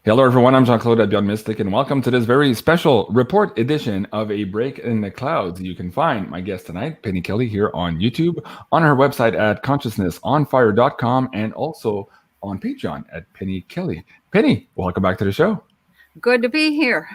Hello, everyone. I'm Jean-Claude BeyondMystic, and welcome to this very special report edition of A Break in the Clouds. You can find my guest tonight, Penny Kelly, here on YouTube, on her website at consciousnessonfire.com, and also on Patreon at Penny Kelly. Penny, welcome back to the show. Good to be here.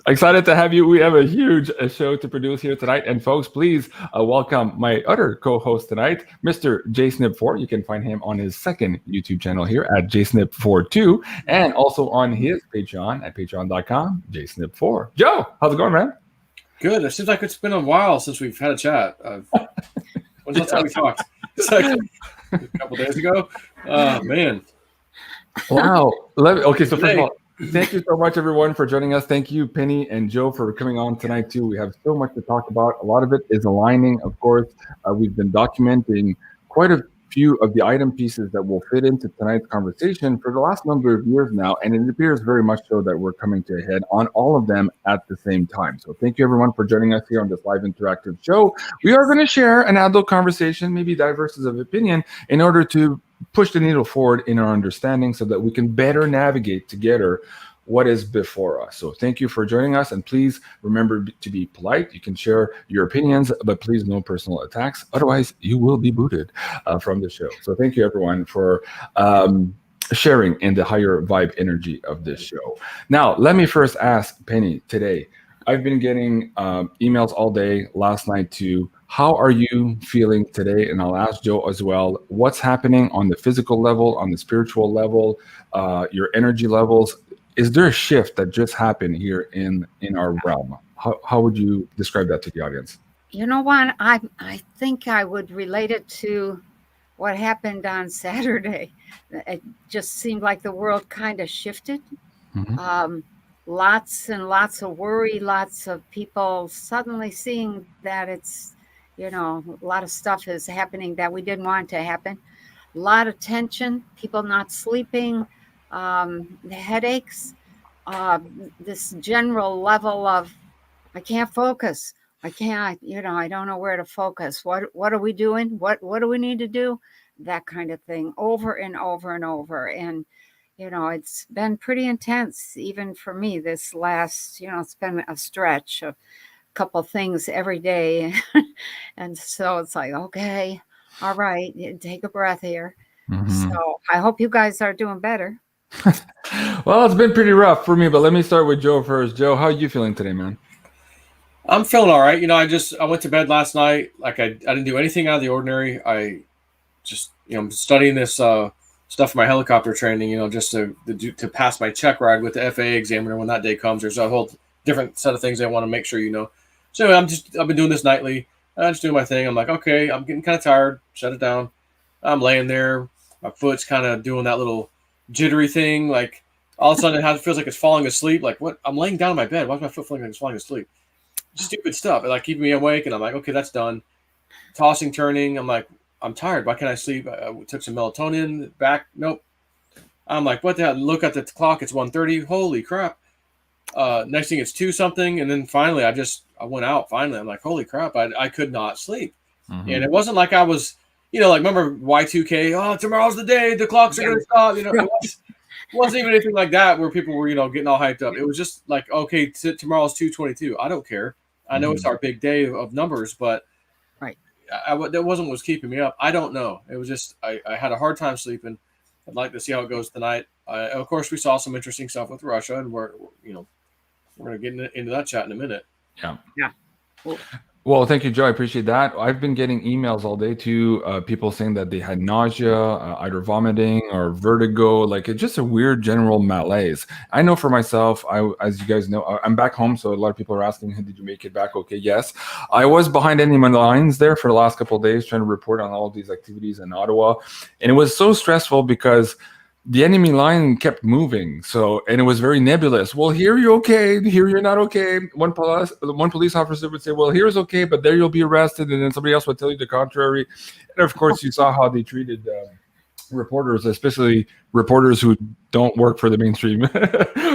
Excited to have you. We have a huge show to produce here tonight. And folks, please welcome my other co-host tonight, Mr. JSnip4. You can find him on his second YouTube channel here at JSnip42, and also on his Patreon at patreon.com, JSnip4. Joe, how's it going, man? Good. It seems like it's been a while since we've had a chat. When's the last time we talked? It's like a couple days ago. Oh, man. Wow. Okay, so first of all, thank you so much, everyone, for joining us. Thank you, Penny and Joe, for coming on tonight, too. We have so much to talk about. A lot of it is aligning, of course. We've been documenting quite a few of the item pieces that will fit into tonight's conversation for the last number of years now, and it appears very much so that we're coming to a head on all of them at the same time. So thank you, everyone, for joining us here on this live interactive show. We are going to share an adult conversation, maybe diverses of opinion, in order to push the needle forward in our understanding so that we can better navigate together what is before us. So thank you for joining us, and please remember to be polite. You can share your opinions, but please no personal attacks. Otherwise, you will be booted from the show. So thank you, everyone, for sharing in the higher vibe energy of this show. Now, let me first ask Penny today. I've been getting emails all day, last night too. How are you feeling today? And I'll ask Joe as well. What's happening on the physical level, on the spiritual level, your energy levels? Is there a shift that just happened here in our realm? How would you describe that to the audience? You know what? I think I would relate it to what happened on Saturday. It just seemed like the world kind of shifted. Mm-hmm. Lots and lots of worry, lots of people suddenly seeing that it's, a lot of stuff is happening that we didn't want to happen. A lot of tension, people not sleeping, the headaches, this general level of, I can't focus. I can't, I don't know where to focus. What are we doing? What do we need to do? That kind of thing over and over and over. And, it's been pretty intense, even for me this last, it's been a stretch of couple things every day. And so it's like, okay, all right, take a breath here. Mm-hmm. So I hope you guys are doing better. Well, it's been pretty rough for me, but let me start with Joe first. Joe, how are you feeling today, man? I'm feeling all right. I went to bed last night. Like I didn't do anything out of the ordinary. I just, I'm studying this stuff for my helicopter training, just to pass my check ride with the FAA examiner when that day comes. There's a whole different set of things I want to make sure you know. So I've been doing this nightly. I'm just doing my thing. I'm like, okay, I'm getting kind of tired. Shut it down. I'm laying there. My foot's kind of doing that little jittery thing. Like all of a sudden it feels like it's falling asleep. Like what? I'm laying down in my bed. Why is my foot feeling like it's falling asleep? Stupid stuff. It like keeping me awake. And I'm like, okay, that's done. Tossing, turning. I'm like, I'm tired. Why can't I sleep? I took some melatonin back. Nope. I'm like, what the hell? Look at the clock. It's 1:30. Holy crap. Next thing it's 2 something. And then finally I went out finally. I'm like, holy crap. I could not sleep. Mm-hmm. And it wasn't like I was, like remember Y2K, oh, tomorrow's the day, the clocks are going to stop. It wasn't even anything like that where people were, getting all hyped up. It was just like, okay, tomorrow's 2/22. I don't care. I know it's our big day of numbers, but right. That wasn't what was keeping me up. I don't know. It was just, I had a hard time sleeping. I'd like to see how it goes tonight. Of course, we saw some interesting stuff with Russia, and we're going to get into that chat in a minute. Yeah. Cool. Well, thank you, Joe. I appreciate that. I've been getting emails all day too, people saying that they had nausea, either vomiting or vertigo, like it's just a weird general malaise. I know for myself, as you guys know, I'm back home, so a lot of people are asking, did you make it back? Okay, yes. I was behind enemy lines there for the last couple of days trying to report on all of these activities in Ottawa, and it was so stressful because the enemy line kept moving, and it was very nebulous. Well, here you're okay, here you're not okay. One police officer would say, well, here's okay, but there you'll be arrested, and then somebody else would tell you the contrary. And of course, you saw how they treated reporters, especially reporters who don't work for the mainstream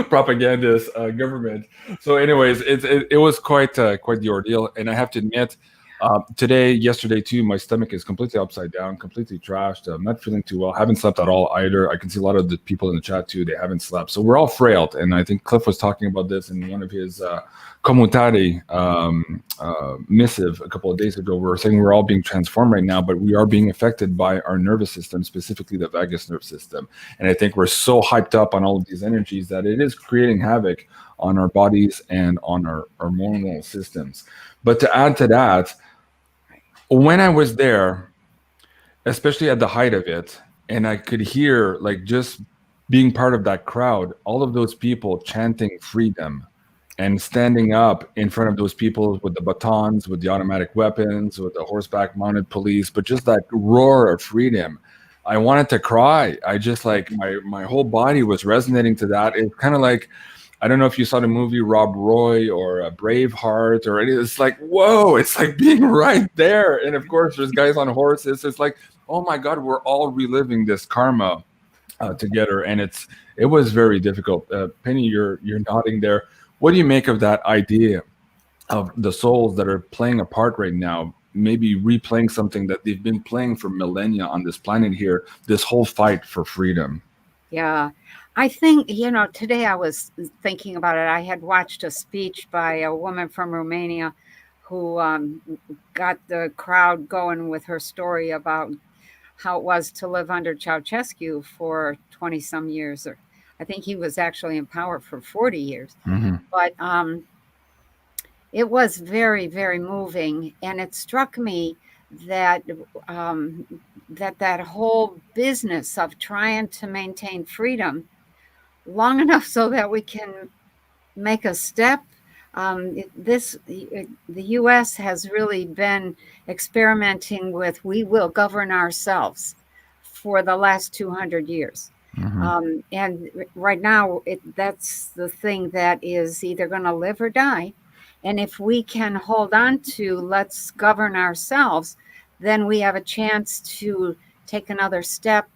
propagandist government. So anyways, it was quite the ordeal. And I have to admit, Yesterday too, my stomach is completely upside down, completely trashed. I'm not feeling too well. Haven't slept at all either. I can see a lot of the people in the chat too. They haven't slept. So we're all frail. And I think Cliff was talking about this in one of his Komutari missive a couple of days ago. We're saying we're all being transformed right now, but we are being affected by our nervous system, specifically the vagus nerve system. And I think we're so hyped up on all of these energies that it is creating havoc on our bodies and on our hormonal systems. But to add to that, when I was there, especially at the height of it, and I could hear, like, just being part of that crowd, all of those people chanting freedom and standing up in front of those people with the batons, with the automatic weapons, with the horseback mounted police, but just that roar of freedom. I wanted to cry. I just, like, my whole body was resonating to that. It's kind of like, I don't know if you saw the movie Rob Roy or Braveheart or any. It's like, whoa, it's like being right there. And of course, there's guys on horses. It's like, oh my God, we're all reliving this karma together. And it was very difficult. Penny, you're nodding there. What do you make of that idea of the souls that are playing a part right now, maybe replaying something that they've been playing for millennia on this planet here, this whole fight for freedom? Yeah. I think, today I was thinking about it. I had watched a speech by a woman from Romania who got the crowd going with her story about how it was to live under Ceausescu for 20 some years. Or I think he was actually in power for 40 years. Mm-hmm. But it was very, very moving. And it struck me that that whole business of trying to maintain freedom long enough so that we can make a step. The U.S. has really been experimenting with, we will govern ourselves for the last 200 years. Mm-hmm. And right now, that's the thing that is either going to live or die. And if we can hold on to let's govern ourselves, then we have a chance to take another step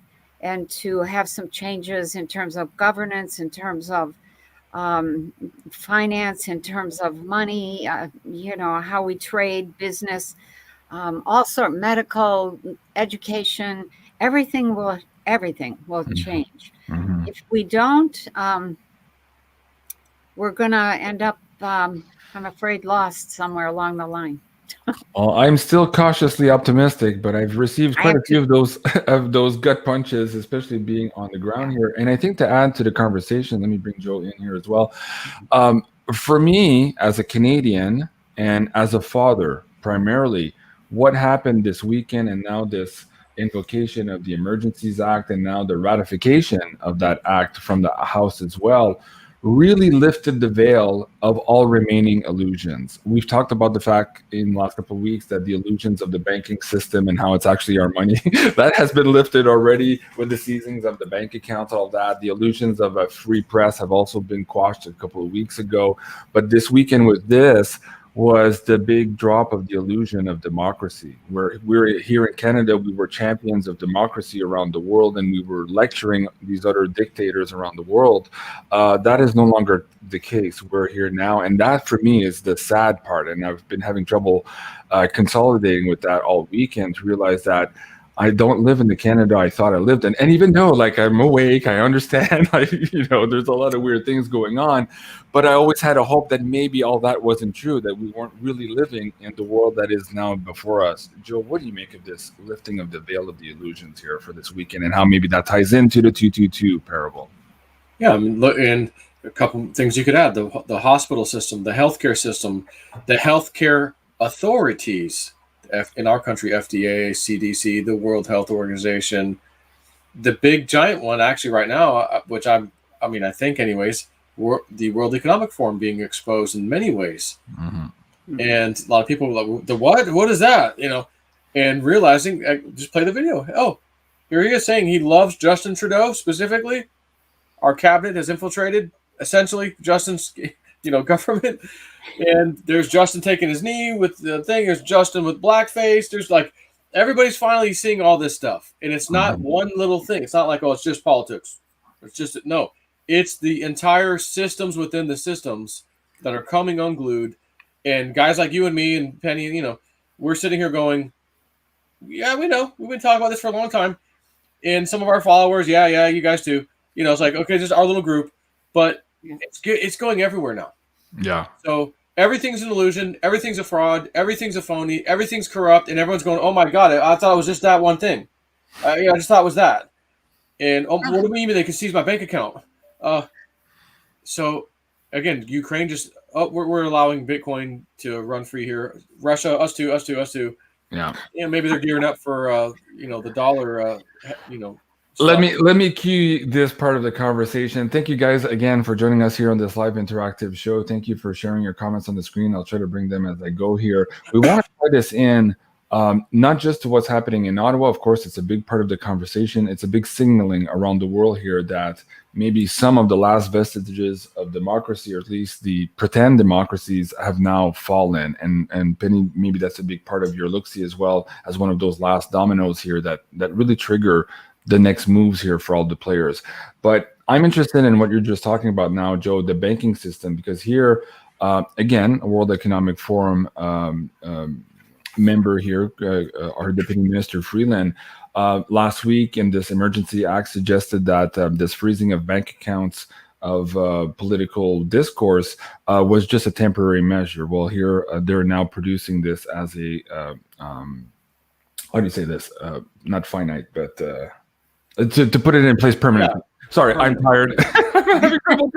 and to have some changes in terms of governance, in terms of finance, in terms of money, how we trade, business, also medical, education, everything will change. Mm-hmm. If we don't, we're going to end up, I'm afraid, lost somewhere along the line. Well, I'm still cautiously optimistic, but I've received quite a few of those gut punches, especially being on the ground here. And I think to add to the conversation, let me bring Joe in here as well. For me, as a Canadian and as a father, primarily, what happened this weekend and now this invocation of the Emergencies Act and now the ratification of that act from the House as well really lifted the veil of all remaining illusions. We've talked about the fact in the last couple of weeks that the illusions of the banking system and how it's actually our money, that has been lifted already with the seizings of the bank accounts, all that. The illusions of a free press have also been quashed a couple of weeks ago. But this weekend with this was the big drop of the illusion of democracy. We're here in Canada, we were champions of democracy around the world, and we were lecturing these other dictators around the world. That is no longer the case. We're here now, and that for me is the sad part. And I've been having trouble consolidating with that all weekend to realize that I don't live in the Canada I thought I lived in. And even though, like, I'm awake, I understand, there's a lot of weird things going on, but I always had a hope that maybe all that wasn't true, that we weren't really living in the world that is now before us. Joe, what do you make of this lifting of the veil of the illusions here for this weekend, and how maybe that ties into the 222 parable? Yeah, I mean, look, and a couple things you could add: the hospital system, the healthcare system, the healthcare authorities. In our country, FDA, CDC, the World Health Organization, the big giant one actually right now, which I think anyways, the World Economic Forum being exposed in many ways. Mm-hmm. And a lot of people are like, what is that? And realizing, just play the video. Oh, here he is saying he loves Justin Trudeau specifically. Our cabinet has infiltrated essentially Justin's, government. And there's Justin taking his knee with the thing. There's Justin with blackface. There's everybody's finally seeing all this stuff. And it's not one little thing. It's not like, it's just politics. It's the entire systems within the systems that are coming unglued. And guys like you and me and Penny, we're sitting here going, yeah, we know. We've been talking about this for a long time. And some of our followers, yeah, you guys too. It's like, okay, this is our little group, but it's going everywhere now. Yeah. So everything's an illusion. Everything's a fraud. Everything's a phony. Everything's corrupt. And everyone's going, oh my God, I thought it was just that one thing. I just thought it was that. And what do you mean they can seize my bank account? So again, Ukraine just, we're allowing Bitcoin to run free here. Russia, us too. Yeah. Maybe they're gearing up for the dollar. Let me cue this part of the conversation. Thank you guys again for joining us here on this live interactive show. Thank you for sharing your comments on the screen. I'll try to bring them as I go here. We want to tie this in, not just to what's happening in Ottawa. Of course, it's a big part of the conversation. It's a big signaling around the world here that maybe some of the last vestiges of democracy, or at least the pretend democracies, have now fallen. And Penny, maybe that's a big part of your look-see as well, as one of those last dominoes here that really trigger the next moves here for all the players. But I'm interested in what you're just talking about now, Joe, the banking system, because here, again, a World Economic Forum member here, our Deputy Minister Freeland, last week in this emergency act suggested that this freezing of bank accounts of political discourse was just a temporary measure. Well, here they're now producing this as a, how do you say this? Not finite, but to put it in place permanently. Yeah. Sorry, I'm tired. I'm having trouble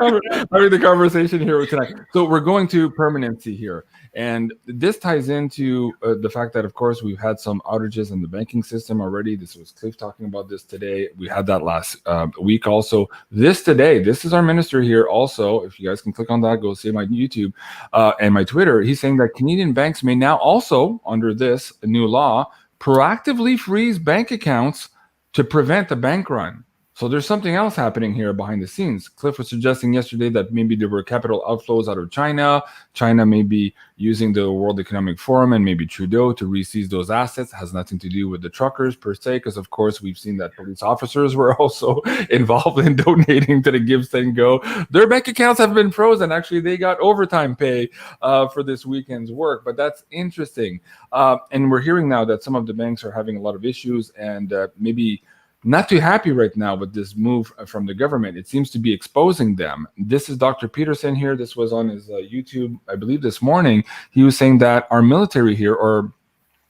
having the conversation here tonight. So we're going to permanency here. And this ties into the fact that, of course, we've had some outages in the banking system already. This was Cliff talking about this today. We had that last week also. This is our minister here also. If you guys can click on that, go see my YouTube and my Twitter. He's saying that Canadian banks may now also, under this new law, proactively freeze bank accounts to prevent a bank run. So there's something else happening here behind the scenes. Cliff was suggesting yesterday that maybe there were capital outflows out of China. China may be using the World Economic Forum and maybe Trudeau to re-seize those assets. It has nothing to do with the truckers per se, because of course we've seen that police officers were also involved in donating to the Give Send Go. Their bank accounts have been frozen. Actually, they got overtime pay for this weekend's work, but that's interesting. And we're hearing now that some of the banks are having a lot of issues and maybe not too happy right now with this move from the government. It seems to be exposing them. This is Dr. Peterson here. This was on his YouTube, I believe, this morning. He was saying that our military here, or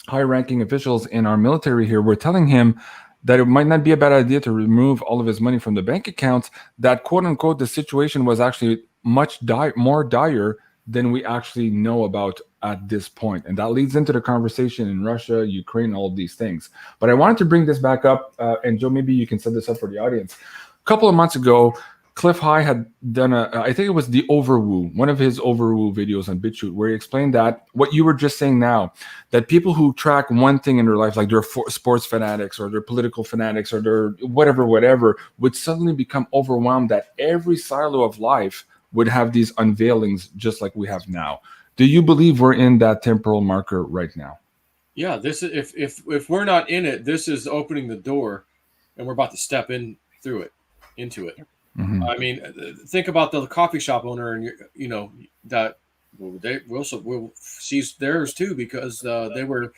high-ranking officials in our military here, were telling him that it might not be a bad idea to remove all of his money from the bank accounts, that, quote-unquote, the situation was actually much more dire than we actually know about at this point. And that leads into the conversation in Russia, Ukraine, all of these things. But I wanted to bring this back up, and Joe, maybe you can set this up for the audience. A couple of months ago, Cliff High had done I think it was the Overwoo, one of his Overwoo videos on BitChute, where he explained that what you were just saying now, that people who track one thing in their life, like they're sports fanatics or they're political fanatics or they're whatever, would suddenly become overwhelmed that every silo of life would have these unveilings just like we have now. Do you believe we're in that temporal marker right now? Yeah, this is if we're not in it, this is opening the door, and we're about to step into it. Mm-hmm. I mean, think about the coffee shop owner, and that they will seize theirs too, because they were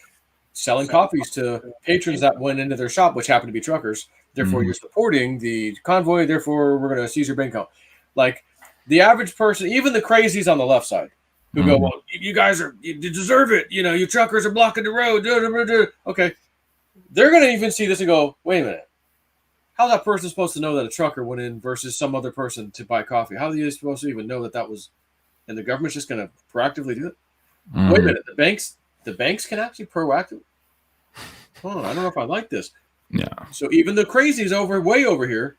selling coffees to patrons that went into their shop, which happened to be truckers. Therefore, you're supporting the convoy. Therefore, we're going to seize your bank account. Like the average person, even the crazies on the left side, who go, well, you guys you deserve it. You truckers are blocking the road. Okay. They're going to even see this and go, wait a minute. How's that person supposed to know that a trucker went in versus some other person to buy coffee? How are you supposed to even know that was, and the government's just going to proactively do it? Wait a minute. The banks can actually proactively. Hold on, I don't know if I like this. Yeah. So even the crazies way over here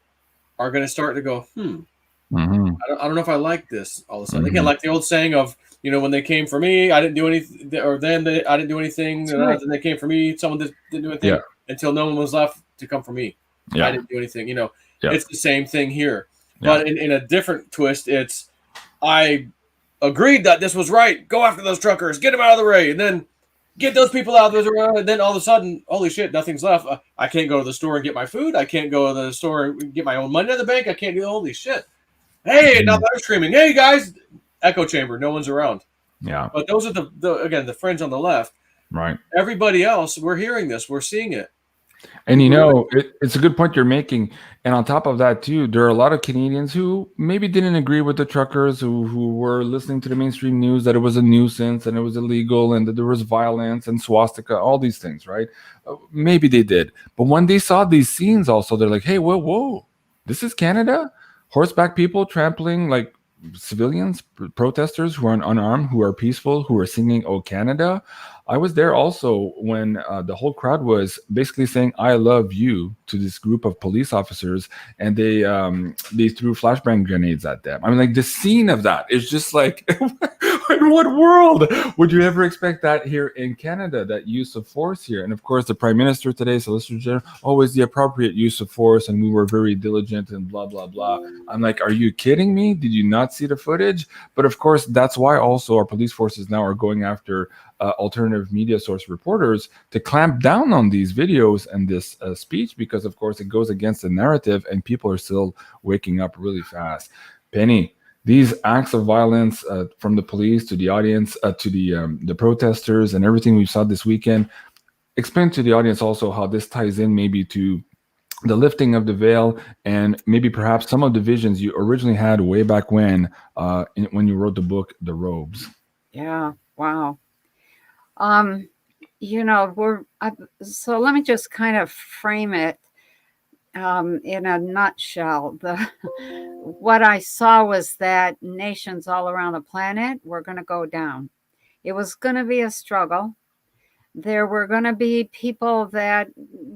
are going to start to go, I don't know if I like this all of a sudden. Again, like the old saying of, when they came for me, I didn't do anything, or I didn't do anything. Then they came for me, someone didn't do anything until no one was left to come for me. Yeah. I didn't do anything. It's the same thing here. Yeah. But in a different twist, it's, I agreed that this was right. Go after those truckers, get them out of the way, and then get those people out of the way. And then all of a sudden, holy shit, nothing's left. I can't go to the store and get my food. I can't go to the store and get my own money in the bank. I can't do holy shit. Hey, now they're screaming, hey guys, echo chamber, no one's around. Yeah. But those are the friends on the left. Right. Everybody else, we're hearing this, we're seeing it. And it's a good point you're making. And on top of that, too, there are a lot of Canadians who maybe didn't agree with the truckers, who were listening to the mainstream news that it was a nuisance and it was illegal and that there was violence and swastika, all these things, right? Maybe they did. But when they saw these scenes also, they're like, hey, whoa, this is Canada? Horseback people trampling like civilians, protesters who are unarmed, who are peaceful, who are singing "Oh Canada." I was there also when the whole crowd was basically saying "I love you" to this group of police officers, and they threw flashbang grenades at them. I mean, like the scene of that is just like, in what world would you ever expect that here in Canada? That use of force here, and of course, the Prime Minister today, Solicitor General, always the appropriate use of force, and we were very diligent and blah blah blah. I'm like, are you kidding me? Did you not see the footage? But of course, that's why also our police forces now are going after alternative media source reporters to clamp down on these videos and this speech, because of course it goes against the narrative and people are still waking up really fast. Penny, these acts of violence from the police to the audience to the protesters and everything we saw this weekend, explain to the audience also how this ties in maybe to the lifting of the veil and maybe perhaps some of the visions you originally had way back when you wrote the book The Robes. Yeah, wow. So let me just kind of frame it in a nutshell. What I saw was that nations all around the planet were going to go down. It was going to be a struggle. There were going to be people that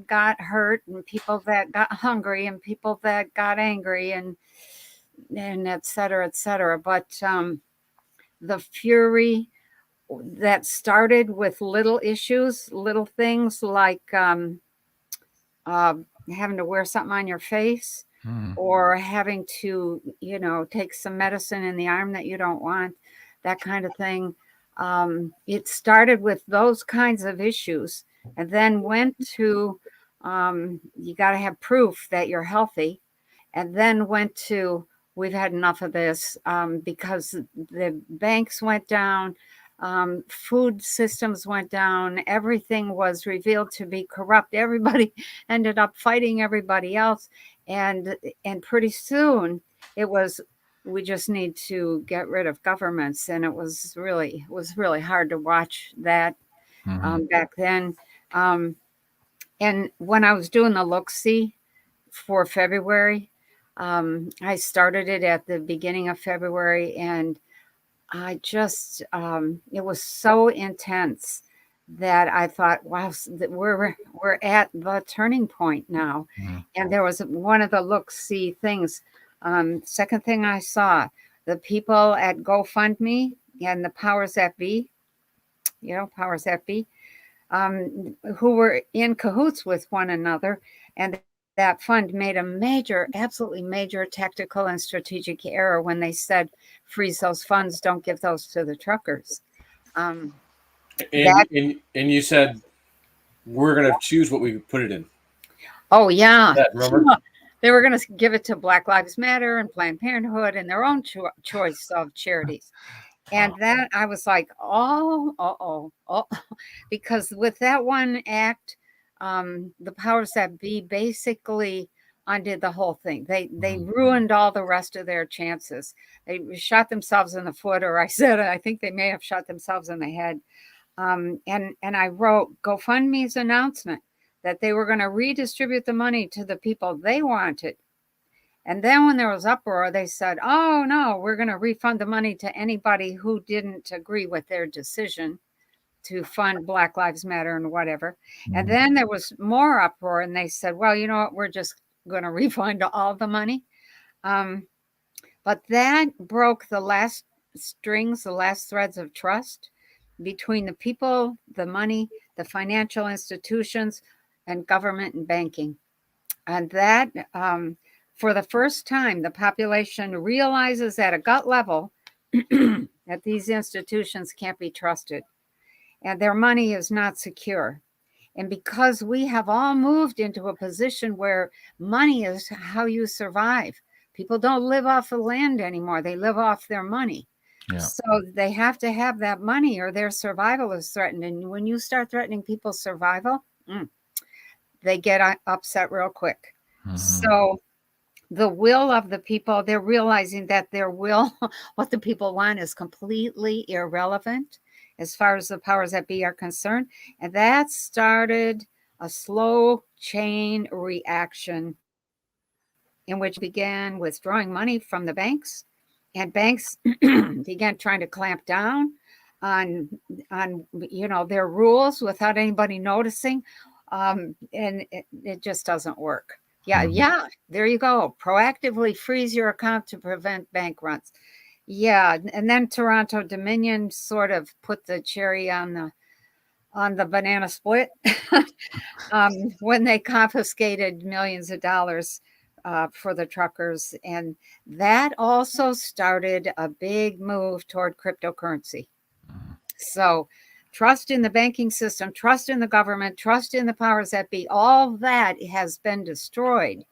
got hurt and people that got hungry and people that got angry and et cetera, et cetera. But the fury that started with little issues, little things like having to wear something on your face or having to, take some medicine in the arm that you don't want, that kind of thing. It started with those kinds of issues and then went to you got to have proof that you're healthy, and then went to we've had enough of this because the banks went down. Food systems went down. Everything was revealed to be corrupt. Everybody ended up fighting everybody else. And pretty soon it was, we just need to get rid of governments. And it was really hard to watch that back then. And when I was doing the look-see for February, I started it at the beginning of February, and I just, it was so intense that I thought, wow, we're at the turning point now. And there was one of the look-see things. Second thing I saw, the people at GoFundMe and the powers that be, powers that be, who were in cahoots with one another. And that fund made a absolutely major tactical and strategic error when they said, freeze those funds, don't give those to the truckers. And you said, we're going to choose what we put it in. Oh, yeah. Remember? They were going to give it to Black Lives Matter and Planned Parenthood and their own choice of charities. And that I was like, oh, because with that one act, the powers that be basically undid the whole thing. They ruined all the rest of their chances. They shot themselves in the foot, or I think they may have shot themselves in the head. And I wrote GoFundMe's announcement that they were going to redistribute the money to the people they wanted. And then when there was uproar, they said, oh, no, we're going to refund the money to anybody who didn't agree with their decision to fund Black Lives Matter and whatever. And then there was more uproar, and they said, well, you know what, we're just going to refund all the money. But that broke the last strings, the last threads of trust between the people, the money, the financial institutions, and government and banking. And that, for the first time, the population realizes at a gut level that these institutions can't be trusted and their money is not secure. And because we have all moved into a position where money is how you survive, people don't live off the land anymore. They live off their money. Yeah. So they have to have that money or their survival is threatened. And when you start threatening people's survival, they get upset real quick. So the will of the people, they're realizing that their will, what the people want, is completely irrelevant as far as the powers that be are concerned. And that started a slow chain reaction in which began withdrawing money from the banks, and banks began trying to clamp down on their rules without anybody noticing, and it just doesn't work. Yeah, there you go. Proactively freeze your account to prevent bank runs. Yeah, and then Toronto Dominion sort of put the cherry on the banana split when they confiscated millions of dollars for the truckers. And that also started a big move toward cryptocurrency. So trust in the banking system, trust in the government, trust in the powers that be, all that has been destroyed.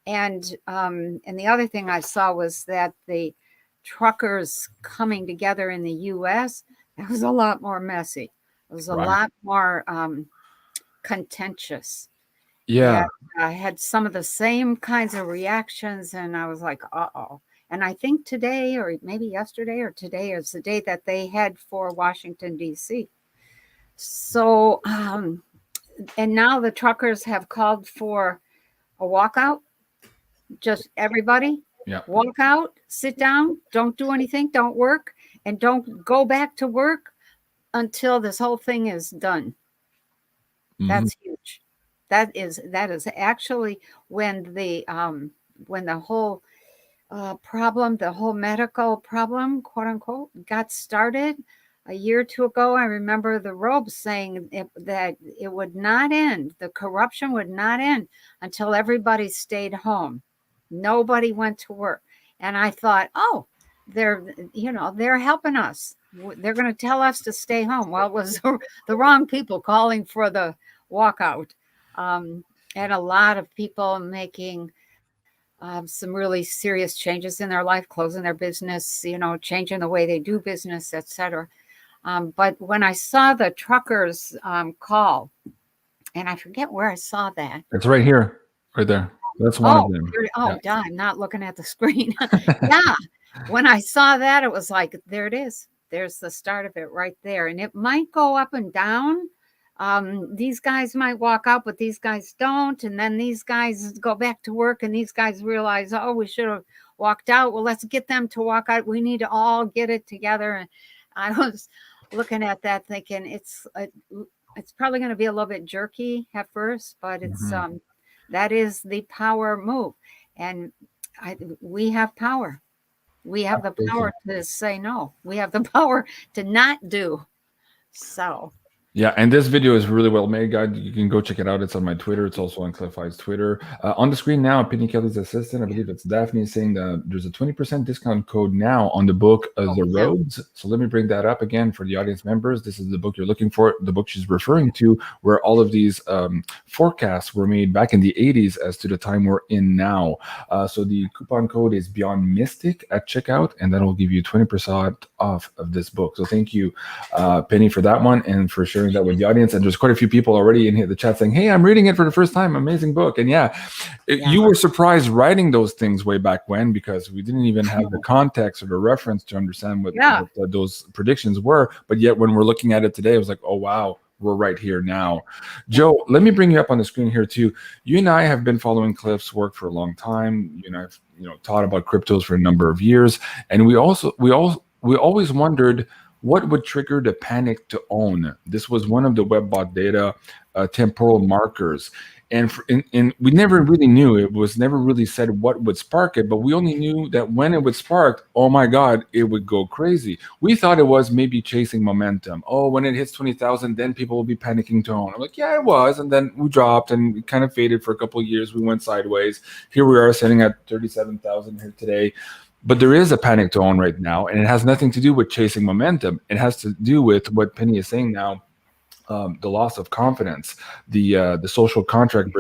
And the other thing I saw was that the truckers coming together in the U.S., it was a lot more messy. It was a lot more contentious. Yeah. And I had some of the same kinds of reactions, and I was like, uh-oh. And I think today, or maybe yesterday or today, is the day that they head for Washington, D.C. So, and now the truckers have called for a walkout. Just everybody walk out, sit down, don't do anything, don't work, and don't go back to work until this whole thing is done. That's huge. That is actually when the whole problem, the whole medical problem, quote unquote, got started a year or two ago. I remember the Robes saying that it would not end, the corruption would not end until everybody stayed home. Nobody went to work. And I thought, oh, they're helping us. They're going to tell us to stay home. Well, it was the wrong people calling for the walkout. And a lot of people making some really serious changes in their life, closing their business, changing the way they do business, etc. But when I saw the truckers call, and I forget where I saw that. It's right here, right there. That's one of them. God, I'm not looking at the screen. Yeah. When I saw that, it was like, there it is. There's the start of it right there. And it might go up and down. These guys might walk out, but these guys don't. And then these guys go back to work, and these guys realize, oh, we should have walked out. Well, let's get them to walk out. We need to all get it together. And I was looking at that thinking it's probably going to be a little bit jerky at first, but it's that is the power move. And we have power. We have the power to say no. We have the power to not do. So. Yeah, and this video is really well made, guys. You can go check it out. It's on my Twitter. It's also on Cliff High's Twitter. On the screen now, Penny Kelly's assistant, I believe it's Daphne, saying that there's a 20% discount code now on the book, The Roads. So let me bring that up again for the audience members. This is the book you're looking for, the book she's referring to, where all of these forecasts were made back in the 80s as to the time we're in now. So the coupon code is BeyondMystic at checkout, and that will give you 20% off of this book. So thank you, Penny, for that one, and for sharing that with the audience. And there's quite a few people already in here, the chat, saying, hey, I'm reading it for the first time. Amazing book. And you were surprised writing those things way back when, because we didn't even have the context or the reference to understand what those predictions were. But yet when we're looking at it today, it was like, oh, wow, we're right here now. Joe, let me bring you up on the screen here too. You and I have been following Cliff's work for a long time. You and I've taught about cryptos for a number of years. And we always wondered, what would trigger the panic to own? This was one of the WebBot data temporal markers. And we never really knew. It was never really said what would spark it, but we only knew that when it would spark, oh my God, it would go crazy. We thought it was maybe chasing momentum. Oh, when it hits 20,000, then people will be panicking to own. I'm like, yeah, it was. And then we dropped and we kind of faded for a couple of years. We went sideways. Here we are sitting at 37,000 here today. But there is a panic to own right now, and it has nothing to do with chasing momentum. It has to do with what Penny is saying now. the loss of confidence, the social contract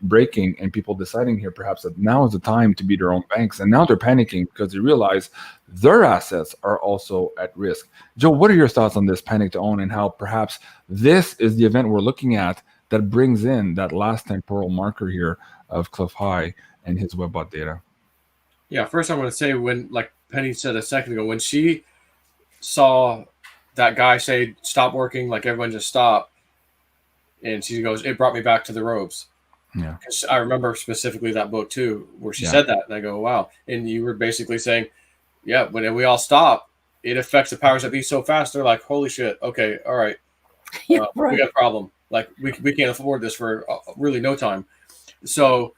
breaking, and people deciding here perhaps that now is the time to be their own banks, and now they're panicking because they realize their assets are also at risk. Joe, what are your thoughts on this panic to own, and how perhaps this is the event we're looking at that brings in that last temporal marker here of Cliff High and his WebBot data? Yeah, first I want to say, when, like Penny said a second ago, when she saw that guy say stop working, like everyone just stop, and she goes, it brought me back to the robes. Yeah, because I remember specifically that book too, where she said that, and I go, wow. And you were basically saying, yeah, when we all stop, it affects the powers that be so fast. They're like, holy shit, okay, all right, Yeah, right. we got a problem. Like we can't afford this for really no time. So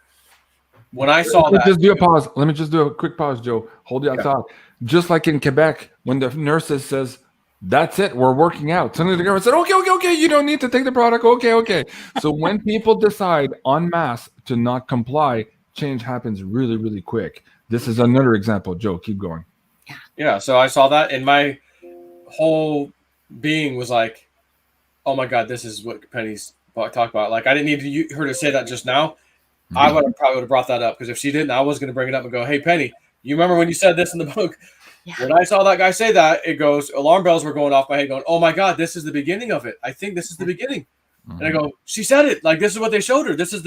when I saw that, just do a pause. Let me just do a quick pause, Joe. Hold your thought. Just like in Quebec, when the nurses says, that's it, we're working out. Suddenly the government said, okay, you don't need to take the product. Okay. So when people decide en masse to not comply, change happens really, really quick. This is another example. Joe, keep going. Yeah, so I saw that, and my whole being was like, oh my God, this is what Penny's talked about. Like, I didn't need her to say that just now. I would have probably brought that up, because if she didn't, I was going to bring it up and go, hey, Penny, you remember when you said this in the book? Yeah. When I saw that guy say that, it goes, alarm bells were going off my head going, oh my God, this is the beginning of it. I think this is the beginning. And I go, she said it. Like, this is what they showed her. This is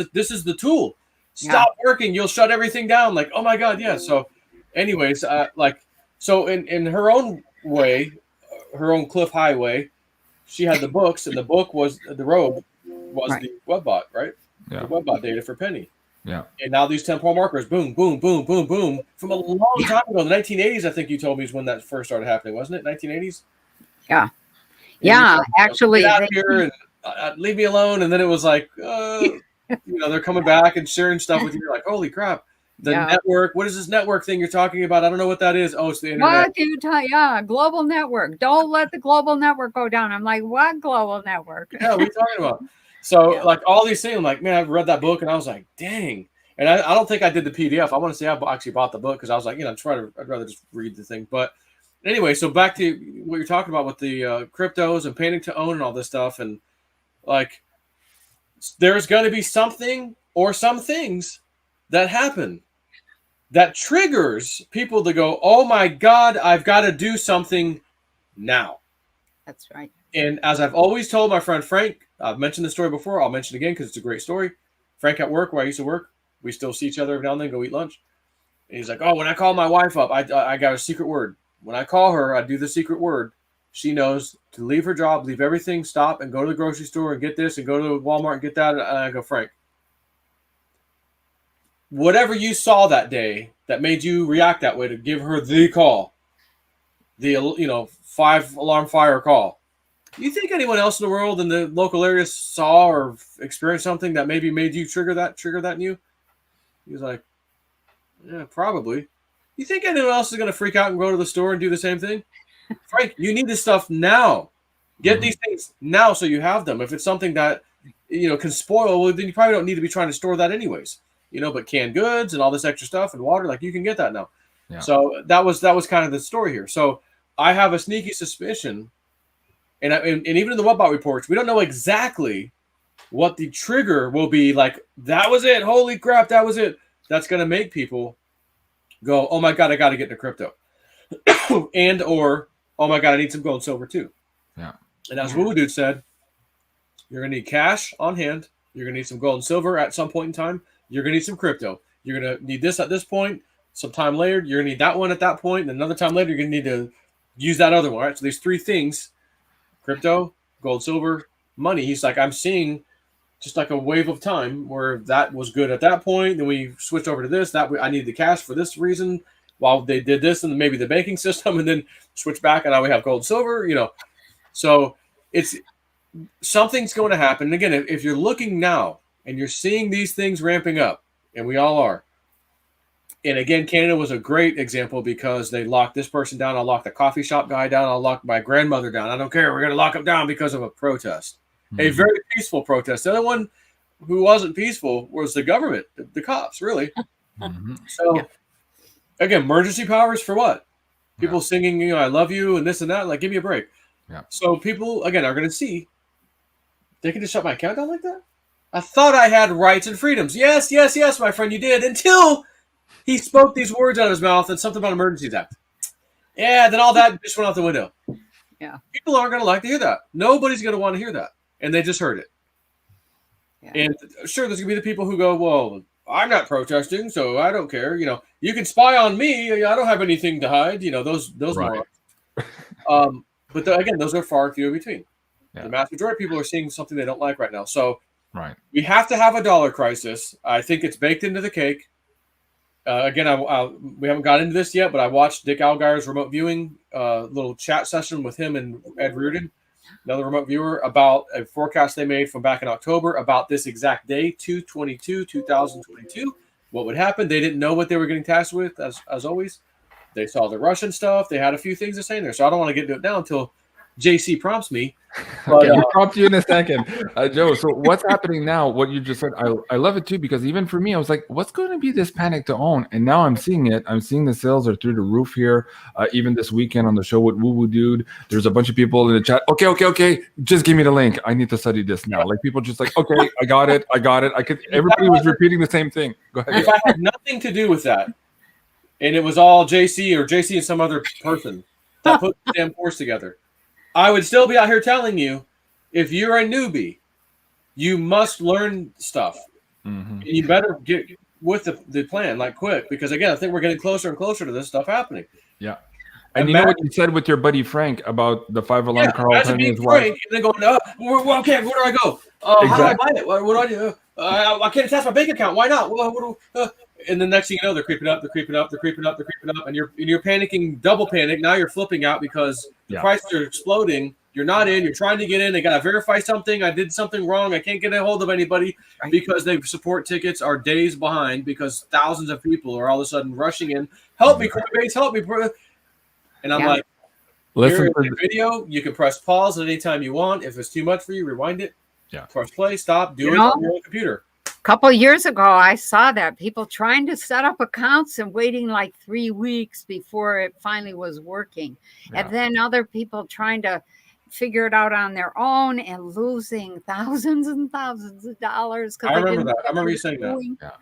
the tool. Stop working. You'll shut everything down. Like, oh my God. Yeah. So anyways, so in her own way, her own Cliff High way, she had the books, and the book was the robe was the WebBot, right? Yeah. The WebBot data for Penny. Yeah. And now these temporal markers, boom, boom, boom, boom, boom, from a long time ago, the 1980s, I think you told me is when that first started happening, wasn't it? 1980s? Yeah. And Yeah, actually. Get out of here and leave me alone. And then it was like, they're coming back and sharing stuff with you. You're like, holy crap. The network, what is this network thing you're talking about? I don't know what that is. Oh, it's the internet. What do you tell? Yeah, global network. Don't let the global network go down. I'm like, what global network? Yeah, what are you talking about? So, like, all these things, I'm like, man, I've read that book, and I was like, dang. And I don't think I did the PDF. I want to say I actually bought the book, because I was like, I'd rather just read the thing. But anyway, so back to what you're talking about with the cryptos and painting to own and all this stuff. And, like, there's going to be something or some things that happen that triggers people to go, oh, my God, I've got to do something now. That's right. And as I've always told my friend Frank, I've mentioned this story before. I'll mention it again because it's a great story. Frank at work, where I used to work, we still see each other every now and then, go eat lunch. And he's like, oh, when I call my wife up, I got a secret word. When I call her, I do the secret word. She knows to leave her job, leave everything, stop, and go to the grocery store and get this, and go to Walmart and get that. And I go, Frank, whatever you saw that day that made you react that way to give her the call, the 5-alarm fire call, you think anyone else in the world in the local area saw or experienced something that maybe made you trigger that in you? He was like, yeah, probably. You think anyone else is going to freak out and go to the store and do the same thing? Frank, you need this stuff now. Get these things now so you have them. If it's something that, can spoil, well, then you probably don't need to be trying to store that anyways. But canned goods and all this extra stuff and water, like, you can get that now. Yeah. So that was kind of the story here. So I have a sneaky suspicion. And even in the WebBot reports, we don't know exactly what the trigger will be. Like, that was it. Holy crap, that was it. That's going to make people go, oh, my God, I got to get into crypto. And or, oh, my God, I need some gold and silver too. Yeah. And as Woo Dude said, you're going to need cash on hand. You're going to need some gold and silver at some point in time. You're going to need some crypto. You're going to need this at this point. Some time later, you're going to need that one at that point. And another time later, you're going to need to use that other one. Right? So these three things: crypto, gold, silver, money. He's like, I'm seeing just like a wave of time where that was good at that point. Then we switched over to this. That I need the cash for this reason while they did this, and then maybe the banking system, and then switch back, and now we have gold, silver, So it's something's going to happen. And again, if you're looking now and you're seeing these things ramping up, and we all are. And again, Canada was a great example because they locked this person down. I'll lock the coffee shop guy down. I'll lock my grandmother down. I don't care. We're going to lock him down because of a protest, a very peaceful protest. The other one who wasn't peaceful was the government, the cops, really. So, again, emergency powers for what? People singing, I love you and this and that. Like, give me a break. Yeah. So people, again, are going to see They can just shut my account down like that? I thought I had rights and freedoms. Yes, yes, yes, my friend, you did. Until he spoke these words out of his mouth and something about Emergencies Act. Yeah, then all that just went out the window. Yeah. People aren't going to like to hear that. Nobody's going to want to hear that. And they just heard it. Yeah. And sure, there's going to be the people who go, well, I'm not protesting, so I don't care. You know, you can spy on me. I don't have anything to hide. You know, those right. But again, those are far few in between. Yeah. The mass majority of people are seeing something they don't like right now. So we have to have a dollar crisis. I think it's baked into the cake. Again, we haven't got into this yet, but I watched Dick Algire's remote viewing little chat session with him and Ed Reardon, another remote viewer, about a forecast they made from back in October about this exact day, 2/22/2022. What would happen? They didn't know what they were getting tasked with, as always. They saw the Russian stuff. They had a few things to say in there. So I don't want to get into it now until JC prompts me. But, okay, we'll prompt you in a second. Joe, so what's happening now, what you just said, I love it too, because even for me, I was like, what's going to be this panic to own? And now I'm seeing it. I'm seeing the sales are through the roof here. Even this weekend on the show with Woo Woo Dude, there's a bunch of people in the chat. Okay. Just give me the link. I need to study this now. Like people just like, okay, I got it. Everybody was repeating the same thing. Go ahead. If I had nothing to do with that, and it was all JC and some other person that put the damn course together, I would still be out here telling you, if you're a newbie, you must learn stuff. Mm-hmm. And you better get with the plan, like quick, because again, I think we're getting closer and closer to this stuff happening. Yeah. And you know what you said with your buddy Frank about the 5-alarm Carlton as well. Frank, and then going, okay, where do I go? Exactly. How do I buy it? What do I do? I can't attach my bank account. Why not? And the next thing you know, they're creeping up, and you're panicking, double panic. Now you're flipping out because the prices are exploding. You're not in. You're trying to get in. They got to verify something. I did something wrong. I can't get a hold of anybody because the support tickets are days behind because thousands of people are all of a sudden rushing in. Help me, Coinbase. Help me. And I'm like, listen to the video. You can press pause at any time you want. If it's too much for you, rewind it. Yeah. Press play, stop, do it on your own computer. A couple of years ago, I saw that people trying to set up accounts and waiting like 3 weeks before it finally was working. Yeah. And then other people trying to figure it out on their own and losing thousands and thousands of dollars. I remember that. I remember you saying that.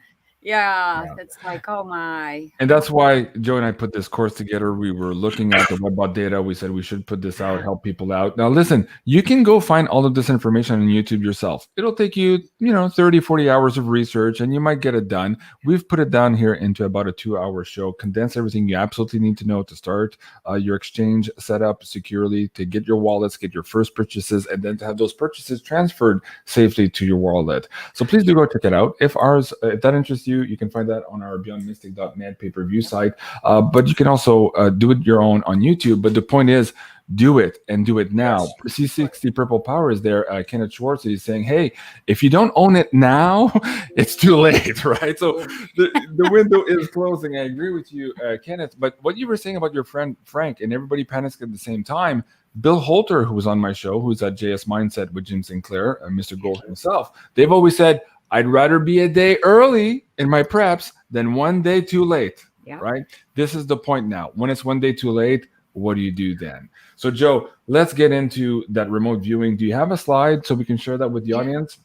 Yeah, it's like, oh my. And that's why Joe and I put this course together. We were looking at the webbot data. We said we should put this out, help people out. Now, listen, you can go find all of this information on YouTube yourself. It'll take you, 30, 40 hours of research, and you might get it done. We've put it down here into about a 2-hour show, condense everything you absolutely need to know to start your exchange set up securely, to get your wallets, get your first purchases, and then to have those purchases transferred safely to your wallet. So please do go check it out. If that interests you, you can find that on our BeyondMystic.net pay-per-view site. But you can also do it your own on YouTube. But the point is, do it and do it now. Yes. C60 Purple Power is there. Kenneth Schwartz is saying, hey, if you don't own it now, it's too late, right? So the window is closing. I agree with you, Kenneth. But what you were saying about your friend Frank and everybody panics at the same time, Bill Holter, who was on my show, who's at JS Mindset with Jim Sinclair, Mr. Gold himself, they've always said, I'd rather be a day early in my preps than one day too late, right? This is the point now. When it's one day too late, what do you do then? So, Joe, let's get into that remote viewing. Do you have a slide so we can share that with the audience?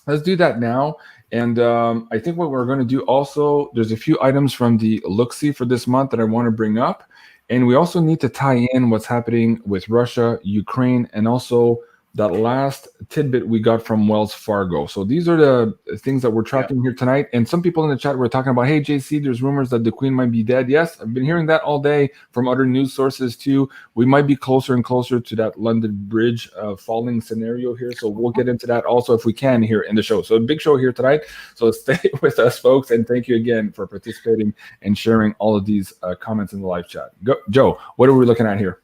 Let's do that now. And I think what we're going to do also, there's a few items from the look-see for this month that I want to bring up. And we also need to tie in what's happening with Russia, Ukraine, and also that last tidbit we got from Wells Fargo. So these are the things that we're tracking here tonight. And some people in the chat were talking about, hey, JC, there's rumors that the Queen might be dead. Yes, I've been hearing that all day from other news sources too. We might be closer and closer to that London Bridge falling scenario here. So we'll get into that also if we can here in the show. So a big show here tonight. So stay with us, folks. And thank you again for participating and sharing all of these comments in the live chat. Joe, what are we looking at here?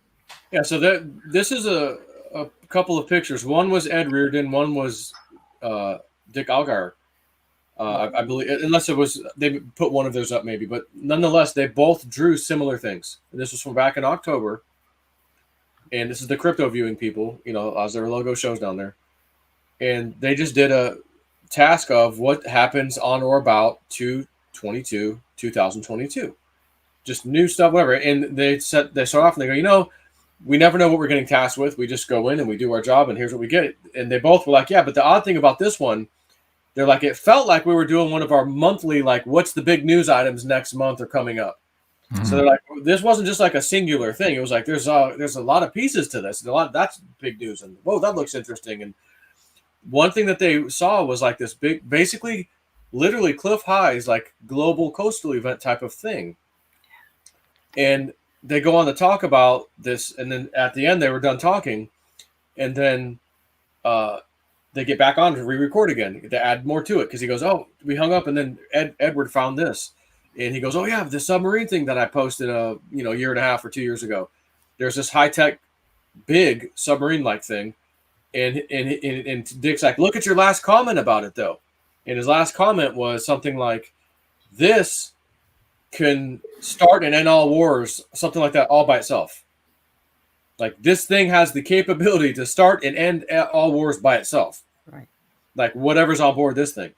Yeah, so this is a couple of pictures. One was Ed Reardon, one was Dick Algire. I believe, unless it was, they put one of those up maybe, but nonetheless, they both drew similar things. And this was from back in October. And this is the crypto viewing people, as their logo shows down there. And they just did a task of what happens on or about 2/22/2022. Just new stuff, whatever. And they start off and they go, we never know what we're getting tasked with. We just go in and we do our job, and here's what we get. And they both were like, yeah, but the odd thing about this one, they're like, it felt like we were doing one of our monthly, like, what's the big news items next month or coming up. So they're like, this wasn't just like a singular thing. It was like, there's a lot of pieces to this. And that's big news. And whoa, that looks interesting. And one thing that they saw was like this big, basically literally cliff highs, like global coastal event type of thing. And they go on to talk about this. And then at the end, they were done talking. And then they get back on to re-record again to add more to it. Because he goes, oh, we hung up. And then Edward found this. And he goes, oh, yeah, the submarine thing that I posted a year and a half or 2 years ago. There's this high-tech, big submarine-like thing. And Dick's like, look at your last comment about it, though. And his last comment was something like, this can start and end all wars, something like that, all by itself. Like, this thing has the capability to start and end all wars by itself. Right. Like, whatever's on board this thing.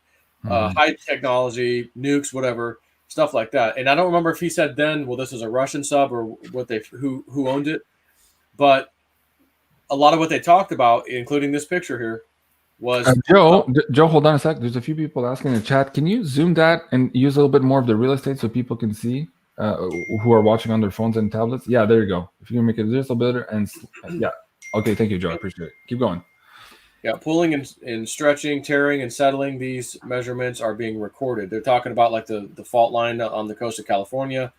High technology, nukes, whatever. Stuff like that. And I don't remember if he said then, well, this is a Russian sub or what who owned it. But a lot of what they talked about, including this picture here, was Joe, hold on a sec. There's a few people asking in the chat. Can you zoom that and use a little bit more of the real estate so people can see who are watching on their phones and tablets? Yeah, there you go. If you can make it just a little better and yeah. Okay, thank you, Joe. I appreciate it. Keep going. Yeah, pulling and stretching, tearing and settling, these measurements are being recorded. They're talking about like the fault line on the coast of California,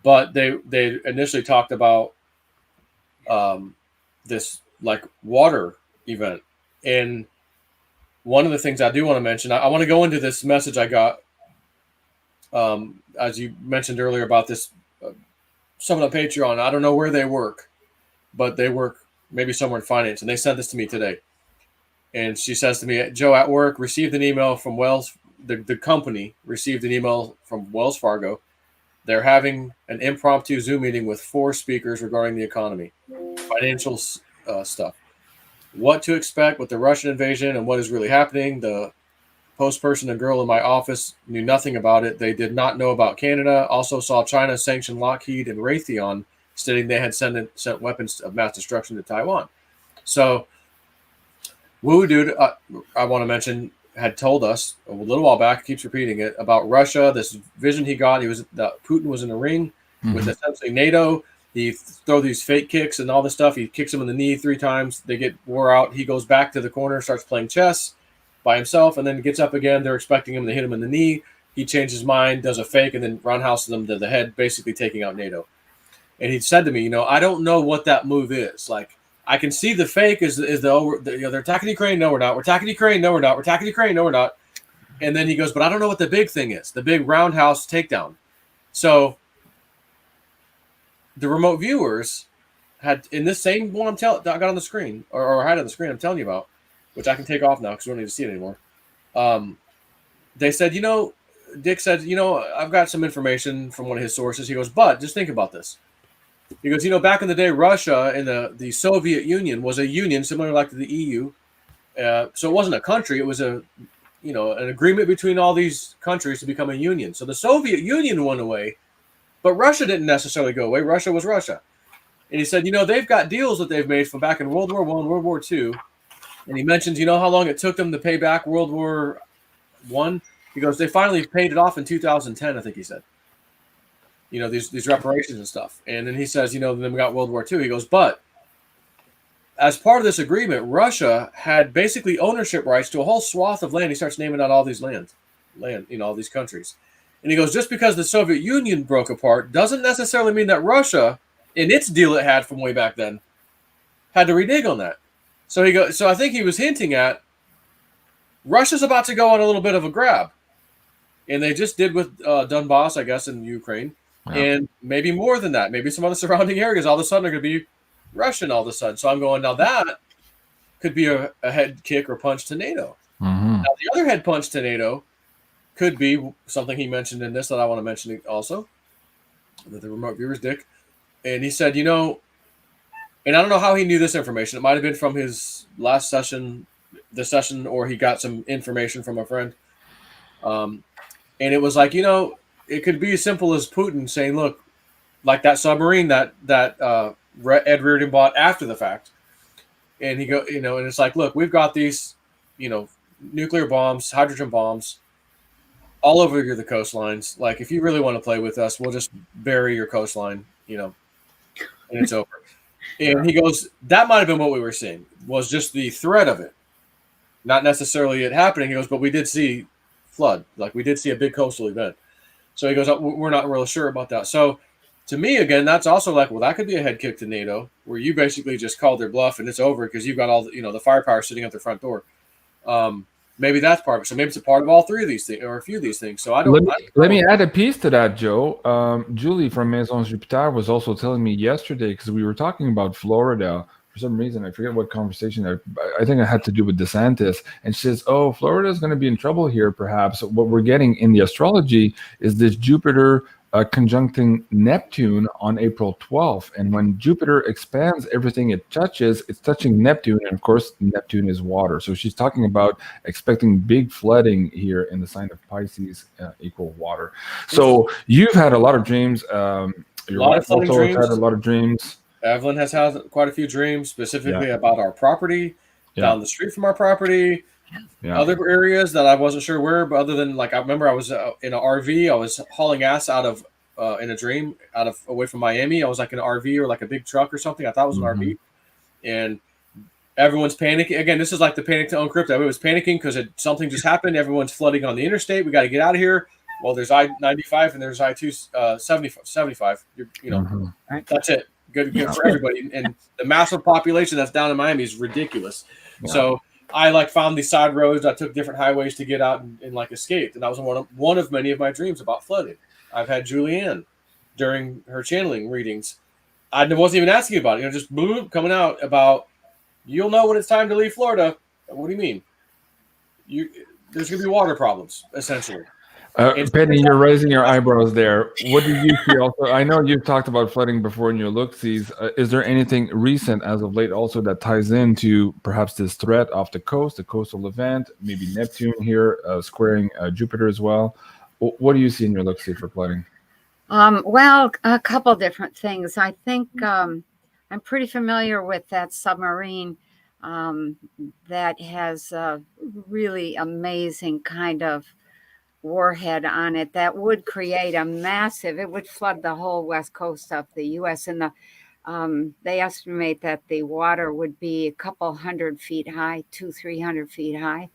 but they initially talked about this like water event. And one of the things I do want to mention, I want to go into this message I got, as you mentioned earlier about this, someone on Patreon. I don't know where they work, but they work maybe somewhere in finance, and they sent this to me today. And she says to me, Joe, at work, received an email from the company received an email from Wells Fargo. They're having an impromptu Zoom meeting with 4 speakers regarding the economy, financial stuff, what to expect with the Russian invasion and what is really happening. The post person and girl in my office knew nothing about it. They did not know about Canada. Also saw China sanction Lockheed and Raytheon, stating they had sent weapons of mass destruction to Taiwan. So Woo Dude, I want to mention, had told us a little while back, keeps repeating it, about Russia, this vision he got. Putin was in a ring with essentially NATO. He throw these fake kicks and all this stuff. He kicks him in the knee 3 times. They get wore out. He goes back to the corner, starts playing chess by himself, and then gets up again. They're expecting him to hit him in the knee. He changes his mind, does a fake, and then roundhouses them to the head, basically taking out NATO. And he said to me, I don't know what that move is. Like, I can see the fake is they're attacking Ukraine. No, we're not. We're attacking Ukraine. No, we're not. We're attacking Ukraine. No, we're not. And then he goes, but I don't know what the big thing is. The big roundhouse takedown. So the remote viewers had in this same one I got on the screen or had on the screen I'm telling you about, which I can take off now because we don't need to see it anymore. They said, Dick said, I've got some information from one of his sources. He goes, but just think about this. He goes, back in the day, Russia and the Soviet Union was a union similar like to the EU. So it wasn't a country. It was an agreement between all these countries to become a union. So the Soviet Union went away, but Russia didn't necessarily go away. Russia was Russia. And he said, they've got deals that they've made from back in World War I, World War II. And he mentions, how long it took them to pay back World War I? He goes, they finally paid it off in 2010, I think he said. These reparations and stuff. And then he says, then we got World War II. He goes, but as part of this agreement, Russia had basically ownership rights to a whole swath of land. He starts naming out all these land, all these countries. And he goes, just because the Soviet Union broke apart doesn't necessarily mean that Russia, in its deal it had from way back then, had to renege on that. So I think he was hinting at Russia's about to go on a little bit of a grab. And they just did with Donbass, I guess, in Ukraine. Wow. And maybe more than that. Maybe some other surrounding areas all of a sudden are going to be Russian all of a sudden. So I'm going, now that could be a head kick or punch to NATO. Now the other head punch to NATO could be something he mentioned in this that I want to mention also, with the remote viewers, Dick. And he said, and I don't know how he knew this information. It might have been from his last session, or he got some information from a friend. And it was like, it could be as simple as Putin saying, look, like that submarine that Ed Reardon bought after the fact. And he go, and it's like, look, we've got these, nuclear bombs, hydrogen bombs, all over the coastlines. Like, if you really want to play with us, we'll just bury your coastline, and it's over. And he goes, that might have been what we were seeing, was just the threat of it, not necessarily it happening. He goes, but we did see flood, like we did see a big coastal event. So he goes, we're not real sure about that. So to me, again, that's also like, well, that could be a head kick to NATO, where you basically just called their bluff and it's over because you've got all the, the firepower sitting at the front door. Maybe that's part of it. So maybe it's a part of all three of these things, or a few of these things. So I don't. Let me add a piece to that, Joe. Julie from Maison Jupiter was also telling me yesterday, because we were talking about Florida. For some reason, I forget what conversation. I think it had to do with DeSantis. And she says, oh, Florida is going to be in trouble here, perhaps. What we're getting in the astrology is this Jupiter conjuncting Neptune on April 12th. And when Jupiter expands everything it touches, it's touching Neptune. And of course, Neptune is water. So she's talking about expecting big flooding here in the sign of Pisces, equal water. So you've had a lot of dreams. Your wife also has had a lot of dreams. Evelyn has had quite a few dreams, specifically about our property, down the street from our property, other areas that I wasn't sure where, but other than, like, I remember I was in an RV. I was hauling ass out of, in a dream, away from Miami. I was like in an RV or like a big truck or something. I thought it was an RV. And everyone's panicking. Again, this is like the panic to own crypto. Everyone was panicking because something just happened. Everyone's flooding on the interstate. We got to get out of here. Well, there's I-95 and there's I-275. That's it. Good for everybody. And the massive population that's down in Miami is ridiculous. So I found these side roads. I took different highways to get out and escaped. And that was one of many of my dreams about flooding. I've had Julianne during her channeling readings. I wasn't even asking about it. Just boom, coming out about, you'll know when it's time to leave Florida. What do you mean? There's going to be water problems, essentially. Penny, you're raising your eyebrows there. What do you see also? I know you've talked about flooding before in your look-sees. Is there anything recent as of late also that ties into perhaps this threat off the coast, the coastal event, maybe Neptune here squaring Jupiter as well? What do you see in your look-see for flooding? Well, a couple different things. I think I'm pretty familiar with that submarine that has a really amazing kind of warhead on it that would create it would flood the whole west coast of the U.S. and they estimate that the water would be a couple 100 feet high, 200-300 feet high,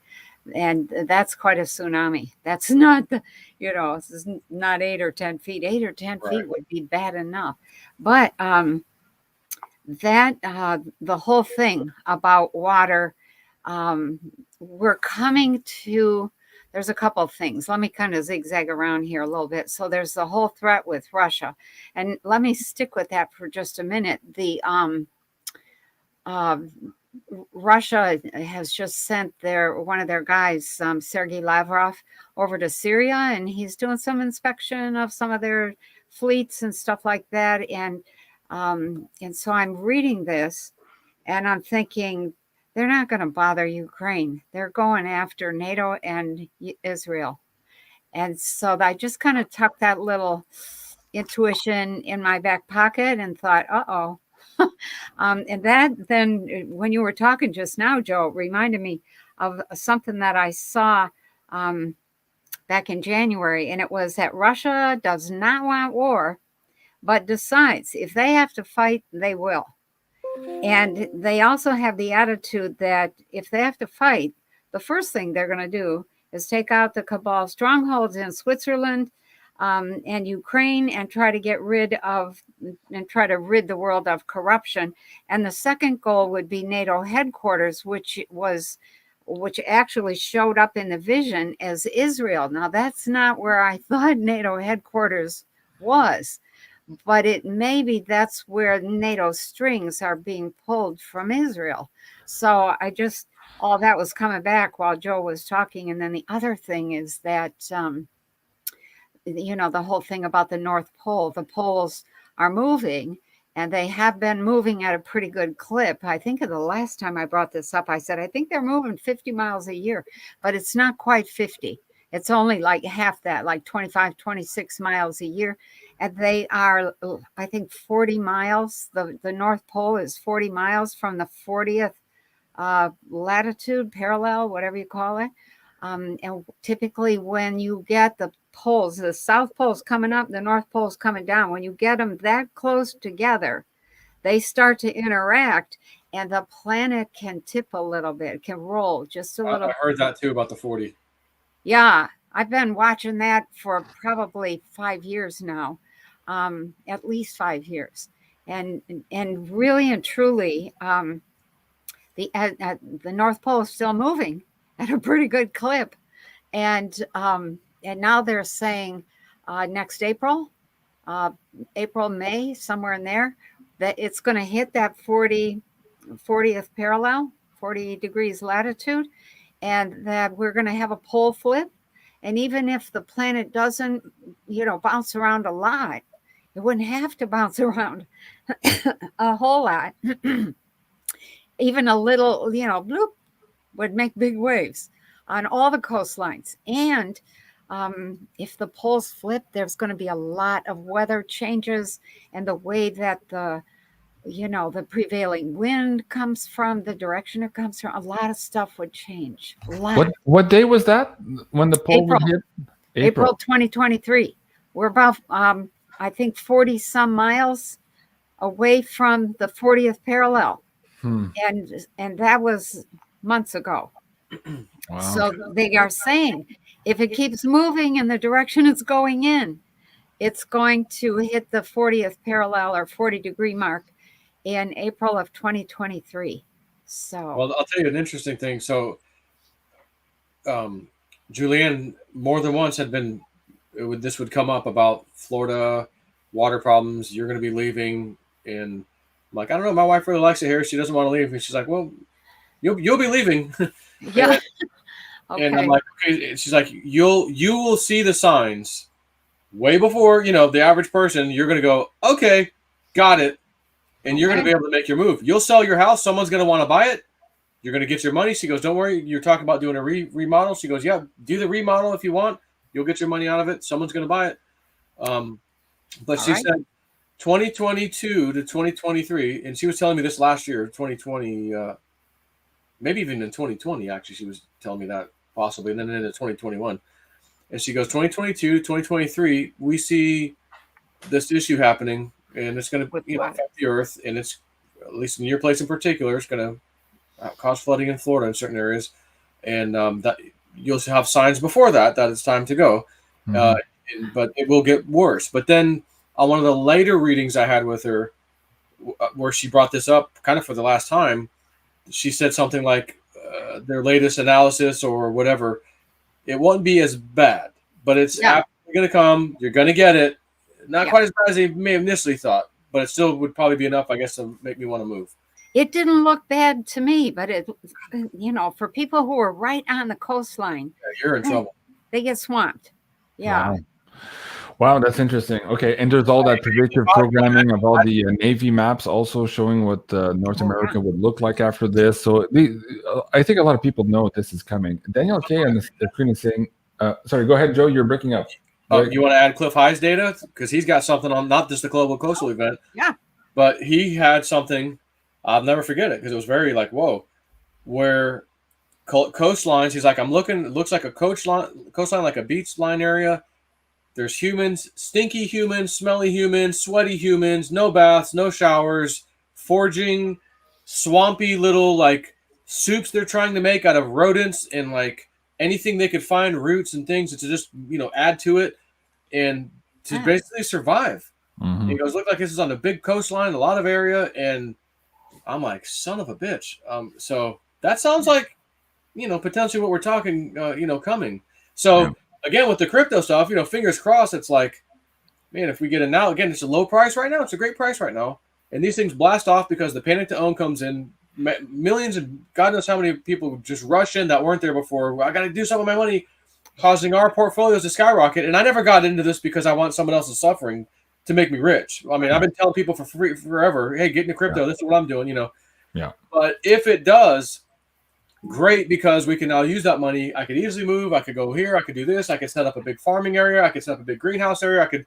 and that's quite a tsunami. That's not this is not 8 or 10 feet. 8 or 10 feet would be bad enough, but the whole thing about water, we're coming to. There's a couple of things. Let me kind of zigzag around here a little bit. So there's the whole threat with Russia. And let me stick with that for just a minute. The Russia has just sent one of their guys, Sergei Lavrov, over to Syria, and he's doing some inspection of some of their fleets and stuff like that. And so I'm reading this and I'm thinking, they're not going to bother Ukraine. They're going after NATO and Israel. And so I just kind of tucked that little intuition in my back pocket and thought, uh-oh. And that then, when you were talking just now, Joe, it reminded me of something that I saw back in January. And it was that Russia does not want war, but decides if they have to fight, they will. And they also have the attitude that if they have to fight, the first thing they're going to do is take out the cabal strongholds in Switzerland and Ukraine and try to rid the world of corruption. And the second goal would be NATO headquarters, which actually showed up in the vision as Israel. Now, that's not where I thought NATO headquarters was. But maybe that's where NATO strings are being pulled from Israel. So all that was coming back while Joe was talking. And then the other thing is that, the whole thing about the North Pole, the poles are moving and they have been moving at a pretty good clip. I think of the last time I brought this up, I said, I think they're moving 50 miles a year, but it's not quite 50. It's only like half that, like 25, 26 miles a year. and they are, I think, 40 miles. The North Pole is 40 miles from the 40th latitude, parallel, whatever you call it. And typically when you get the poles, the South Pole's coming up, the North Pole's coming down, when you get them that close together, they start to interact, and the planet can tip a little bit, can roll just a little. I heard that too about the 40. Yeah, I've been watching that for probably 5 years now, at least 5 years, and really and truly, the North Pole is still moving at a pretty good clip, and now they're saying next April, May, somewhere in there, that it's going to hit that 40th parallel, 40 degrees latitude, and that we're going to have a pole flip. And even if the planet doesn't, bounce around a lot, it wouldn't have to bounce around a whole lot. Even a little, bloop, would make big waves on all the coastlines. And if the poles flip, there's going to be a lot of weather changes, and the way that the prevailing wind comes from, the direction it comes from, a lot of stuff would change. A lot. What day was that when the pole would hit? April 2023. We're about, I think, 40 some miles away from the 40th parallel. And that was months ago. Wow. So they are saying if it keeps moving in the direction it's going in, it's going to hit the 40th parallel or 40 degree mark in April of 2023. So, well, I'll tell you an interesting thing. So, Julianne more than once had been, this would come up about Florida water problems. You're going to be leaving, and I'm like, I don't know. My wife really likes it here. She doesn't want to leave. And she's like, well, you'll be leaving. Yeah. Okay. And I'm like, okay. She's like, you will see the signs way before, the average person. You're going to go, okay, got it. And you're going to be able to make your move. You'll sell your house. Someone's going to want to buy it. You're going to get your money. She goes, don't worry. You're talking about doing a remodel. She goes, yeah, do the remodel if you want. You'll get your money out of it. Someone's going to buy it. But she said 2022 to 2023. And she was telling me this last year, 2020, maybe even in 2020, actually, she was telling me that possibly. And then into 2021. And she goes, 2022 to 2023, we see this issue happening. And it's going to affect the earth, and it's, at least in your place in particular, it's going to cause flooding in Florida in certain areas, and that you'll have signs before that it's time to go, but it will get worse. But then on one of the later readings I had with her, where she brought this up kind of for the last time, she said something like their latest analysis or whatever, it won't be as bad, but it's going to come. You're going to get it. Not quite as bad as they may have initially thought, but it still would probably be enough, I guess, to make me want to move. It didn't look bad to me, but it, for people who are right on the coastline, you're in trouble. They get swamped. Yeah. Wow, that's interesting. Okay, and there's all that predictive programming of all the Navy maps also showing what North America would look like after this. So I think a lot of people know this is coming. Daniel K. on the screen is saying, sorry, go ahead, Joe, you're breaking up. You want to add Cliff High's data? Because he's got something on not just the global coastal event. Yeah. But he had something, I'll never forget it, because it was very like, whoa, where coastlines, he's like, I'm looking, it looks like a coastline, like a beach line area. There's humans, stinky humans, smelly humans, sweaty humans, no baths, no showers, foraging, swampy little like soups they're trying to make out of rodents and like anything they could find, roots and things to just, add to it and to basically survive. Mm-hmm. He goes, look like this is on a big coastline, a lot of area. And I'm like, son of a bitch. So that sounds like, potentially what we're talking, coming. So again, with the crypto stuff, fingers crossed, it's like, man, if we get it now, again, it's a low price right now. It's a great price right now. And these things blast off because the panic to own comes in. Millions of God knows how many people just rush in that weren't there before. I got to do something with my money, causing our portfolios to skyrocket. And I never got into this because I want someone else's suffering to make me rich. I mean, I've been telling people for free forever, hey, get into crypto. This is what I'm doing, Yeah. But if it does, great, because we can now use that money. I could easily move. I could go here. I could do this. I could set up a big farming area. I could set up a big greenhouse area. I could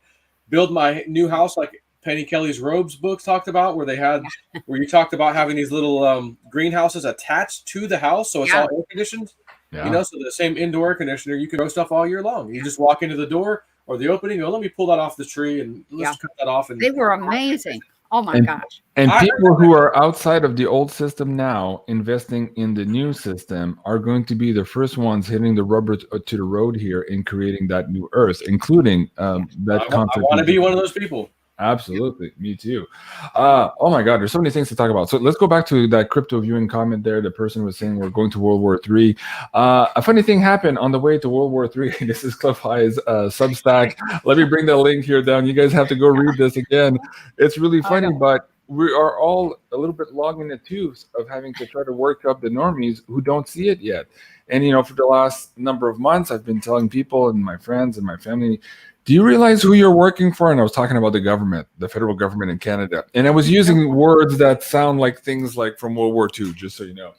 build my new house like Penny Kelly's Robes books talked about, where you talked about having these little greenhouses attached to the house, so it's all air conditioned. Yeah. So the same indoor air conditioner, you can grow stuff all year long. You just walk into the door or the opening, let me pull that off the tree and let's cut that off. And they were amazing. Oh my gosh. And people who are outside of the old system now investing in the new system are going to be the first ones hitting the rubber to the road here in creating that new earth, including that concept. I want to be one of those people. Absolutely. Me too. Oh my God, there's so many things to talk about. So let's go back to that crypto viewing comment there. The person was saying we're going to World War III. A funny thing happened on the way to World War III. This is Cliff High's Substack. Let me bring that link here down. You guys have to go read this again. It's really funny, but we are all a little bit long in the tooth of having to try to work up the normies who don't see it yet. And, for the last number of months, I've been telling people and my friends and my family, do you realize who you're working for? And I was talking about the government, the federal government in Canada. And I was using words that sound like things like from World War II, just so you know.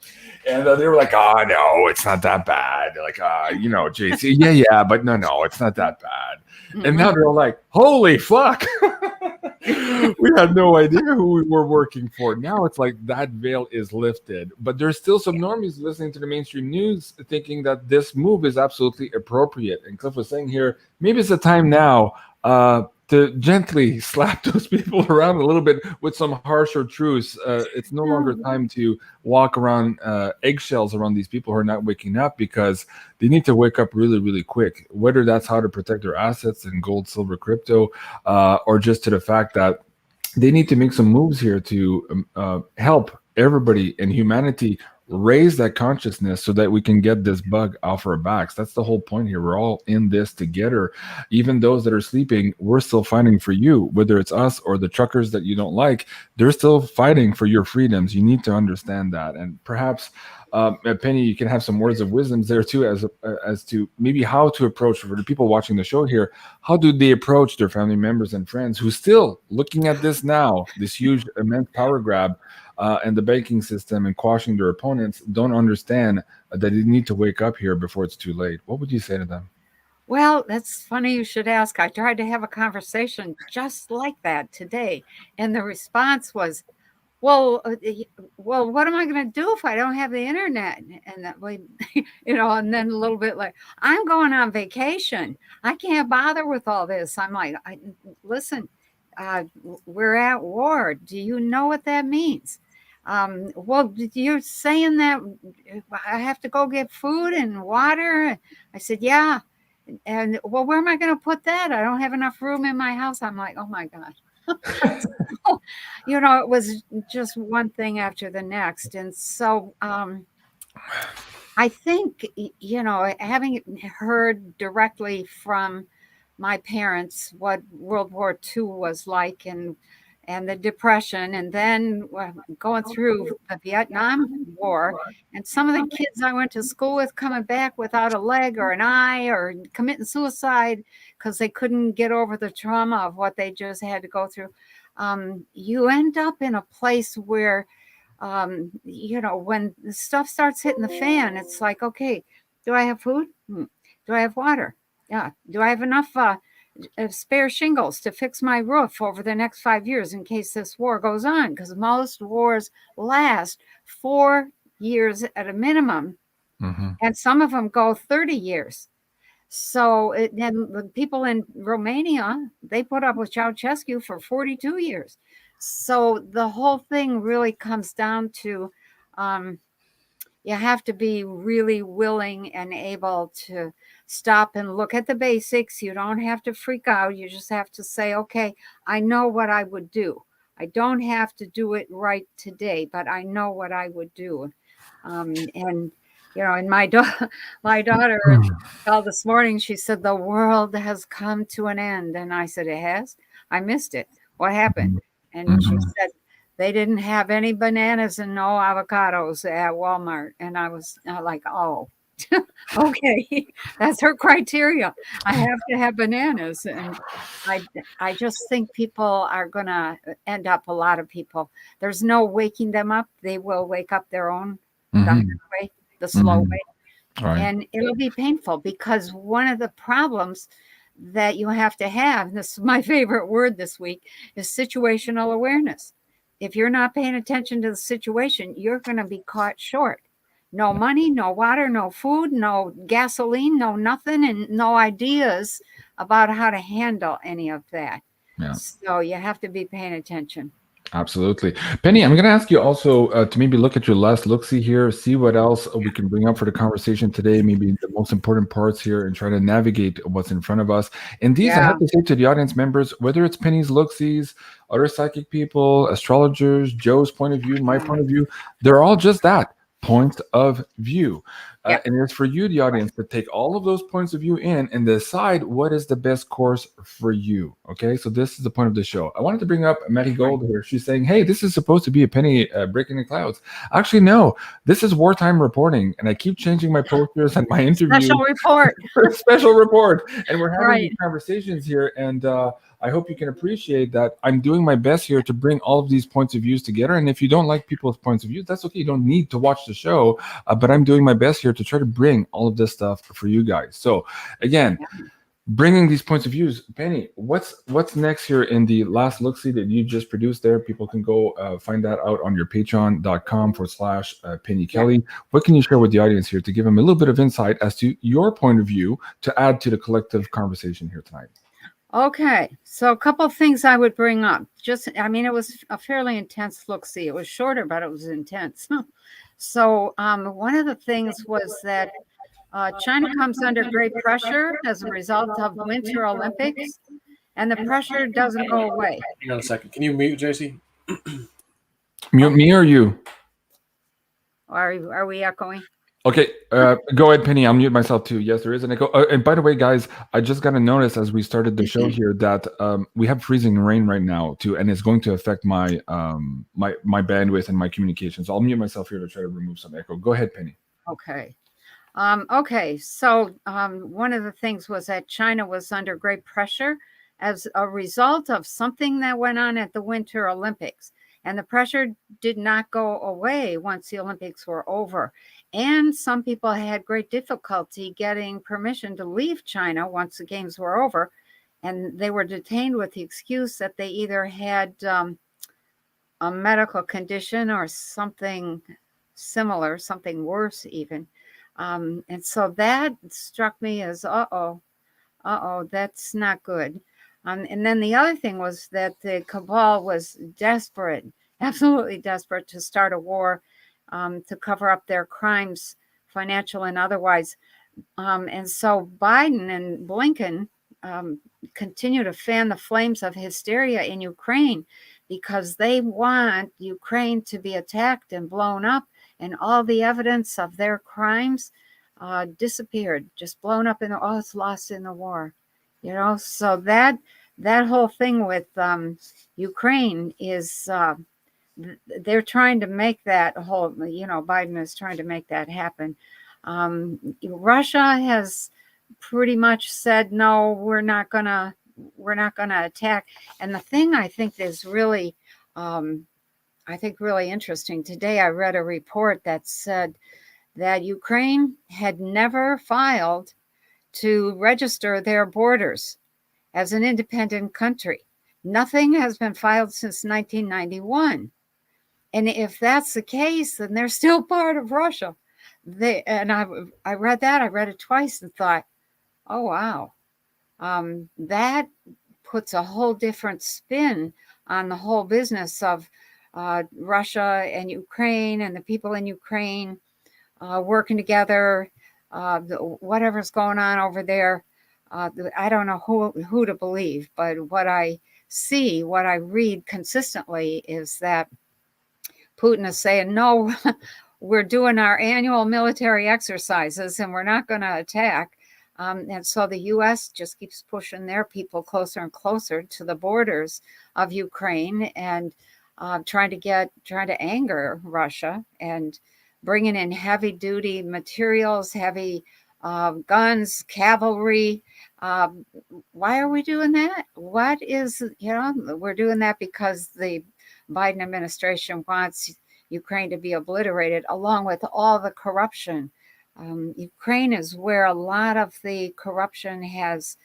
And they were like, oh, no, it's not that bad. They're like, JC, yeah, but no, it's not that bad. Mm-hmm. And now they're all like, holy fuck. We had no idea who we were working for. Now it's like that veil is lifted. But there's still some normies listening to the mainstream news thinking that this move is absolutely appropriate. And Cliff was saying here, maybe it's the time now to gently slap those people around a little bit with some harsher truths. It's no longer time to walk around eggshells around these people who are not waking up, because they need to wake up really, really quick, whether that's how to protect their assets in gold, silver, crypto, or just to the fact that they need to make some moves here to help everybody in humanity raise that consciousness so that we can get this bug off our backs. That's the whole point here. We're all in this together. Even those that are sleeping, we're still fighting for you, whether it's us or the truckers that you don't like. They're still fighting for your freedoms. You need to understand that. And perhaps Penny, you can have some words of wisdom there too, as to maybe how to approach, for the people watching the show here, how do they approach their family members and friends who still looking at this now, this huge immense power grab, and the banking system and quashing their opponents, don't understand that they need to wake up here before it's too late. What would you say to them? Well, that's funny you should ask. I tried to have a conversation just like that today, and the response was, well, what am I going to do if I don't have the internet? And that way, and then a little bit like, I'm going on vacation. I can't bother with all this. I'm like, listen, we're at war. Do you know what that means? Well, you're saying that I have to go get food and water. I said, yeah. And well, where am I going to put that? I don't have enough room in my house. I'm like, oh my God. So, it was just one thing after the next. And so I think, having heard directly from my parents what World War II was like and the Depression, and then going through the Vietnam War, and some of the kids I went to school with coming back without a leg or an eye or committing suicide because they couldn't get over the trauma of what they just had to go through. You end up in a place where, when the stuff starts hitting the fan, it's like, okay, do I have food? Do I have water? Yeah. Do I have enough spare shingles to fix my roof over the next 5 years in case this war goes on? Because most wars last 4 years at a minimum, and some of them go 30 years. So and the people in Romania, they put up with Ceausescu for 42 years. So the whole thing really comes down to you have to be really willing and able to stop and look at the basics. You don't have to freak out. You just have to say, okay, I know what I would do. I don't have to do it right today, but I know what I would do. And my daughter called this morning. She said, the world has come to an end. And I said, it has? I missed it. What happened? And she said, they didn't have any bananas and no avocados at Walmart. And I was like, oh, okay, that's her criteria. I have to have bananas. And I just think people are going to end up, a lot of people, there's no waking them up. They will wake up their own way, the slow way. Right. And it'll be painful, because one of the problems that you have to have, and this is my favorite word this week, is situational awareness. If you're not paying attention to the situation, you're going to be caught short. No money, no water, no food, no gasoline, no nothing, and no ideas about how to handle any of that. Yeah. So you have to be paying attention. Absolutely. Penny, I'm going to ask you also to maybe look at your last look-see here, see what else we can bring up for the conversation today, maybe the most important parts here, and try to navigate what's in front of us. And these, I have to say to the audience members, whether it's Penny's look-sees, other psychic people, astrologers, Joe's point of view, my point of view, they're all just that, points of view. And it's for you, the audience, to take all of those points of view in and decide what is the best course for you. Okay, so this is the point of the show. I wanted to bring up Mary Gold here. She's saying, hey, this is supposed to be a Penny breaking the clouds. Actually, no, this is wartime reporting, and I keep changing my posters and my interviews. Special report. Special report. And we're having these conversations here, and I hope you can appreciate that I'm doing my best here to bring all of these points of views together. And if you don't like people's points of view, that's okay. You don't need to watch the show, but I'm doing my best here to try to bring all of this stuff for you guys. So again, bringing these points of views. Penny, what's next here in the last look-see that you just produced there? People can go find that out on your patreon.com/Penny Kelly. What can you share with the audience here to give them a little bit of insight as to your point of view to add to the collective conversation here tonight? Okay, so a couple of things I would bring up. It was a fairly intense look-see. It was shorter, but it was intense. So one of the things was that China comes under great pressure as a result of Winter Olympics, and the pressure doesn't go away. Hang on a second. Can you mute, JC? Mute me or you? Are we echoing? Okay, go ahead, Penny. I'll mute myself too. Yes, there is an echo. And by the way, guys, I just got a notice as we started the show here that we have freezing rain right now too, and it's going to affect my my bandwidth and my communications. So I'll mute myself here to try to remove some echo. Go ahead, Penny. Okay. So one of the things was that China was under great pressure as a result of something that went on at the Winter Olympics. And the pressure did not go away once the Olympics were over. And some people had great difficulty getting permission to leave China once the games were over. And they were detained with the excuse that they either had a medical condition or something similar, something worse even. And so that struck me as, that's not good. And then the other thing was that the cabal was desperate, absolutely desperate to start a war to cover up their crimes, financial and otherwise. And so Biden and Blinken continue to fan the flames of hysteria in Ukraine because they want Ukraine to be attacked and blown up, and all the evidence of their crimes disappeared, just blown up in all it's lost in the war. So that whole thing with Ukraine is they're trying to make that whole, Biden is trying to make that happen. Russia has pretty much said, no, we're not gonna attack. And the thing I think is really, really interesting. Today I read a report that said that Ukraine had never filed to register their borders as an independent country. Nothing has been filed since 1991. And if that's the case, then they're still part of Russia. I read that. I read it twice and thought, oh, wow. That puts a whole different spin on the whole business of Russia and Ukraine and the people in Ukraine working together, whatever's going on over there. I don't know who to believe, but what I see, what I read consistently is that Putin is saying, no, we're doing our annual military exercises and we're not going to attack. And so the U.S. just keeps pushing their people closer and closer to the borders of Ukraine and trying to anger Russia and bringing in heavy duty materials, heavy guns, cavalry. Why are we doing that? We're doing that because the Biden administration wants Ukraine to be obliterated, along with all the corruption. Ukraine is where a lot of the corruption has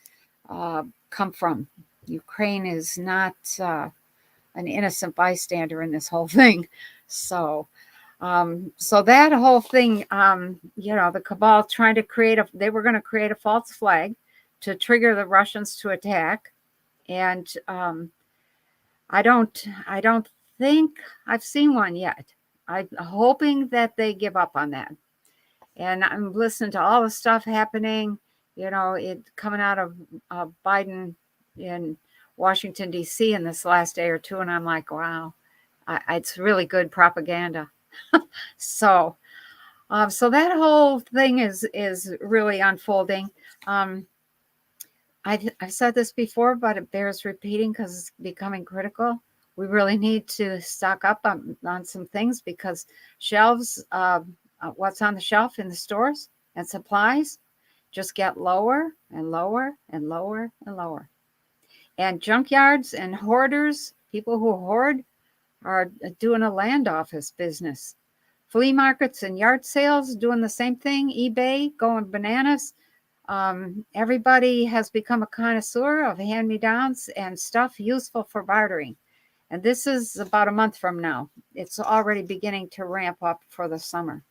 come from. Ukraine is not an innocent bystander in this whole thing. So that whole thing, the cabal trying to they were going to create a false flag to trigger the Russians to attack. And I don't think I've seen one yet. I'm hoping that they give up on that. And I'm listening to all the stuff happening, it coming out of Biden in Washington, D.C. in this last day or two. And I'm like, wow, it's really good propaganda. So that whole thing is really unfolding. I've said this before, but it bears repeating because it's becoming critical. We really need to stock up on some things because shelves, what's on the shelf in the stores and supplies just get lower and lower and lower and lower. And junkyards and hoarders, people who hoard, are doing a land office business. Flea markets and yard sales doing the same thing. eBay going bananas. Everybody has become a connoisseur of hand-me-downs and stuff useful for bartering. And this is about a month from now. It's already beginning to ramp up for the summer.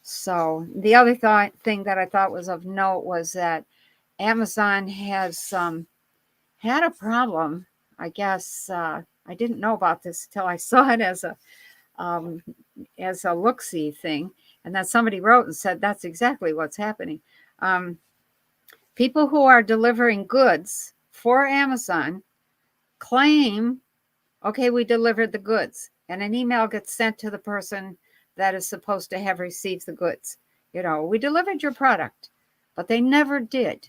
So the other thing that I thought was of note was that Amazon has had a problem. I guess I didn't know about this till I saw it as a look-see thing. And then somebody wrote and said, that's exactly what's happening. People who are delivering goods for Amazon claim, okay, we delivered the goods. And an email gets sent to the person that is supposed to have received the goods. We delivered your product, but they never did.